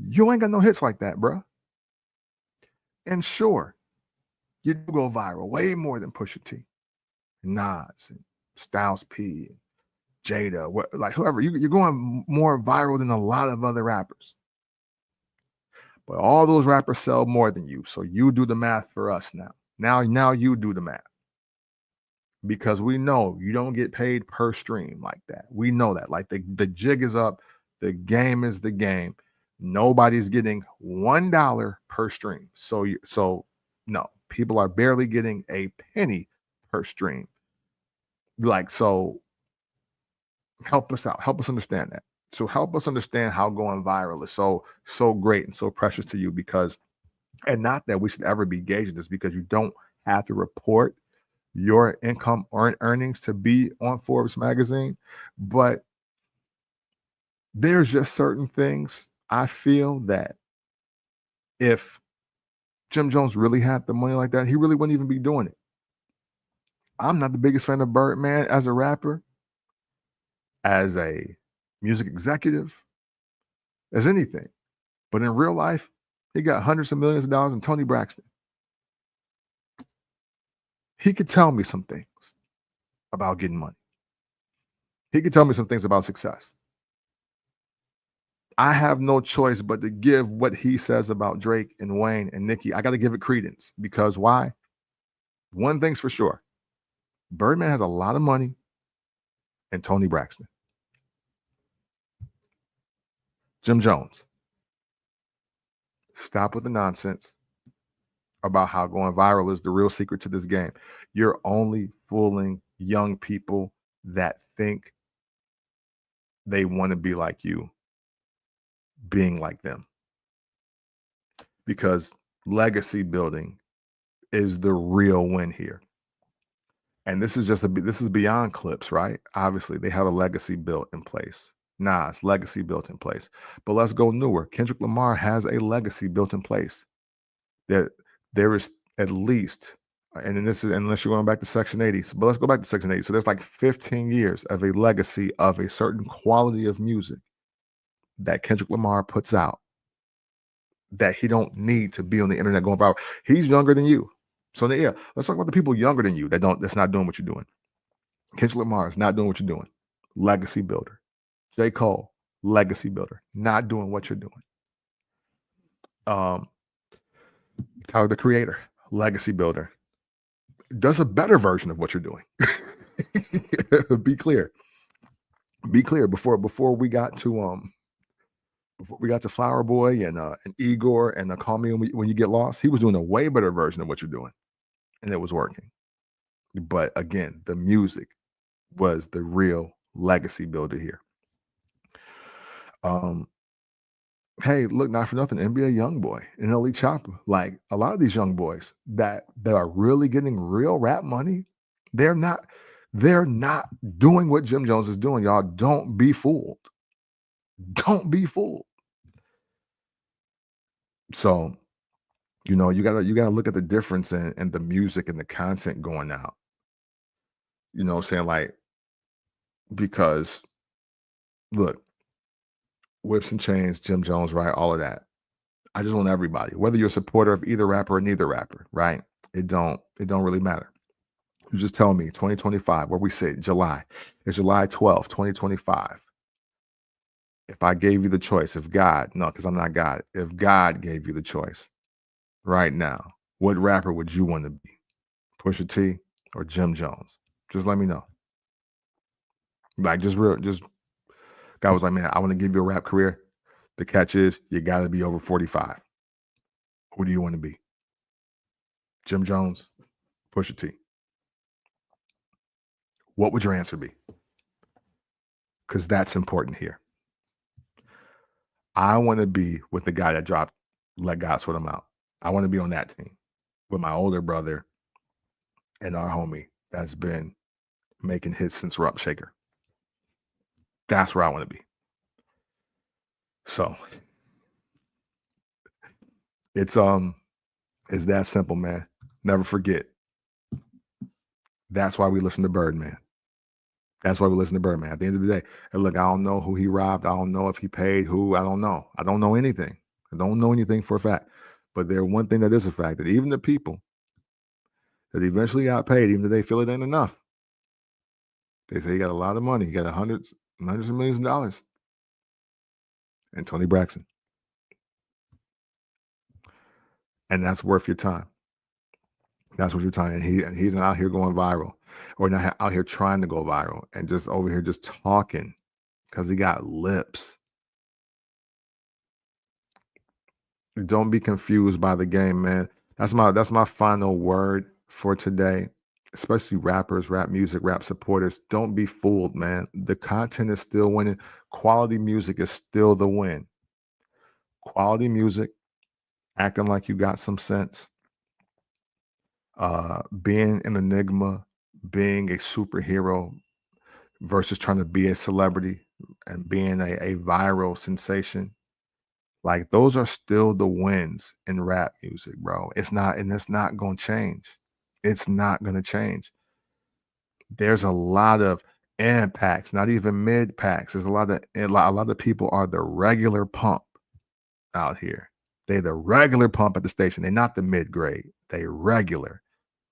you ain't got no hits like that, bro. And sure, you do go viral way more than Pusha T, Nas, and Styles P, and Jada, like whoever. You're going more viral than a lot of other rappers. But all those rappers sell more than you. So you do the math for us now. Now you do the math. Because we know you don't get paid per stream like that. We know that. Like, the jig is up. The game is the game. Nobody's getting $1 per stream. So no, people are barely getting a penny per stream. Like, so help us out. Help us understand that. So help us understand how going viral is so great and so precious to you, because, and not that we should ever be gauging this, because you don't have to report your income or earnings to be on Forbes magazine, but there's just certain things I feel that if Jim Jones really had the money like that, he really wouldn't even be doing it. I'm not the biggest fan of Birdman as a rapper, as a music executive, as anything. But in real life, he got hundreds of millions of dollars in Tony Braxton. He could tell me some things about getting money. He could tell me some things about success. I have no choice but to give what he says about Drake and Wayne and Nicki. I got to give it credence, because why? One thing's for sure. Birdman has a lot of money, and Tony Braxton. Jim Jones, stop with the nonsense about how going viral is the real secret to this game. You're only fooling young people that think they want to be like you, being like them. Because legacy building is the real win here. And this is beyond Clipse, right? Obviously, they have a legacy built in place. Nas, legacy built in place. But let's go newer. Kendrick Lamar has a legacy built in place. That there is at least, and then this is, unless you're going back to Section 80s, but let's go back to Section 80. So there's like 15 years of a legacy of a certain quality of music that Kendrick Lamar puts out. that he don't need to be on the internet going viral. He's younger than you. So yeah, let's talk about the people younger than you that's not doing what you're doing. Kendrick Lamar is not doing what you're doing. Legacy builder. J. Cole, legacy builder, not doing what you're doing. Tyler the Creator, legacy builder, does a better version of what you're doing. Be clear. Before we got to Flower Boy and Igor and Call Me When You Get Lost, he was doing a way better version of what you're doing, and it was working. But again, the music was the real legacy builder here. Hey, look, not for nothing, NBA YoungBoy and Elite Chopper, like a lot of these young boys that are really getting real rap money, they're not doing what Jim Jones is doing. Y'all, don't be fooled. Don't be fooled. So, you gotta look at the difference in the music and the content going out. You know what I'm saying? Like, because look, Whips and Chains, Jim Jones, right? All of that. I just want everybody, whether you're a supporter of either rapper or neither rapper, right? It don't really matter. You just tell me 2025, where we sit, July. It's July 12th, 2025. If I gave you the choice, because I'm not God, if God gave you the choice right now, what rapper would you want to be? Pusha T or Jim Jones? Just let me know. Like, God was like, man, I want to give you a rap career. The catch is you got to be over 45. Who do you want to be? Jim Jones, Pusha T. What would your answer be? Because that's important here. I want to be with the guy that dropped Let God Sort Him Out. I want to be on that team with my older brother and our homie that's been making hits since Rump Shaker. That's where I want to be. So it's that simple, man. Never forget. That's why we listen to Birdman. That's why we listen to Birdman. At the end of the day, and look, I don't know who he robbed. I don't know if he paid who. I don't know. I don't know anything. I don't know anything for a fact. But there's one thing that is a fact, that even the people that eventually got paid, even if they feel it ain't enough, they say he got a lot of money. He got hundreds of millions of dollars. And Tony Braxton. And that's worth your time. That's worth your time. And he's not out here going viral, or not out here trying to go viral, and just over here just talking because he got lips. Don't be confused by the game, man. That's my final word for today. Especially rappers, rap music, rap supporters. Don't be fooled, man. The content is still winning. Quality music is still the win. Quality music, acting like you got some sense, being an enigma, being a superhero versus trying to be a celebrity and being a viral sensation. Like, those are still the wins in rap music, bro. It's not going to change. It's not going to change. There's a lot of end packs, not even mid packs. There's a lot of people are the regular pump out here. They're the regular pump at the station. They're not the mid grade. They regular,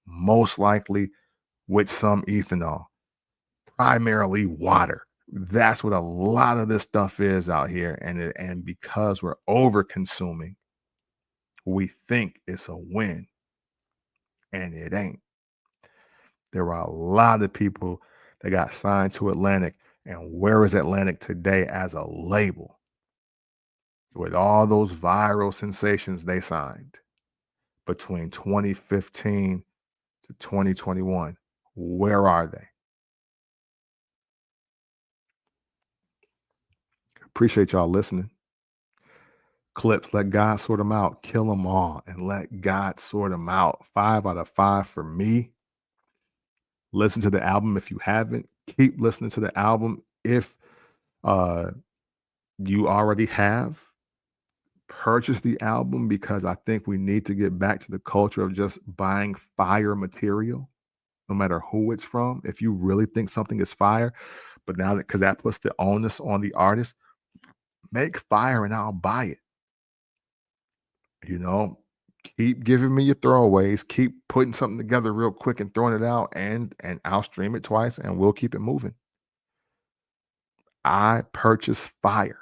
most likely with some ethanol, primarily water. That's what a lot of this stuff is out here. And because we're over consuming, we think it's a win, and it ain't. There are a lot of people that got signed to Atlantic. And where is Atlantic today as a label? With all those viral sensations they signed between 2015 to 2021, where are they? Appreciate y'all listening. Clipse, let God sort them out. Kill them all and let God sort them out. 5 out of 5 for me. Listen to the album if you haven't. Keep listening to the album if you already have. Purchase the album, because I think we need to get back to the culture of just buying fire material, no matter who it's from. If you really think something is fire, but now because that puts the onus on the artist, make fire and I'll buy it. You know, keep giving me your throwaways, keep putting something together real quick and throwing it out, and I'll stream it twice and we'll keep it moving. I purchase fire,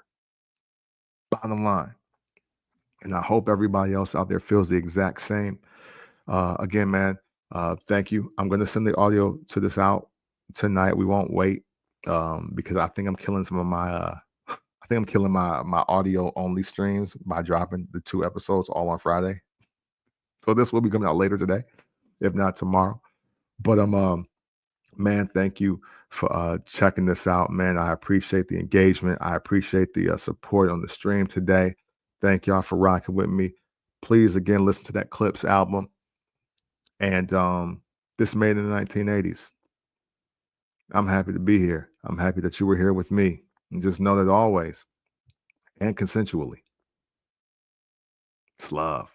bottom line. And I hope everybody else out there feels the exact same. Again, man, thank you. I'm going to send the audio to this out tonight. We won't wait because I think I'm killing some of my. I think I'm killing my audio only streams by dropping the 2 episodes all on Friday. So this will be coming out later today, if not tomorrow. But man, thank you for checking this out, man. I appreciate the engagement. I appreciate the support on the stream today. Thank y'all for rocking with me. Please again listen to that Clipse album. And this made in the 1980s. I'm happy to be here. I'm happy that you were here with me. And just know that always and consensually, it's love.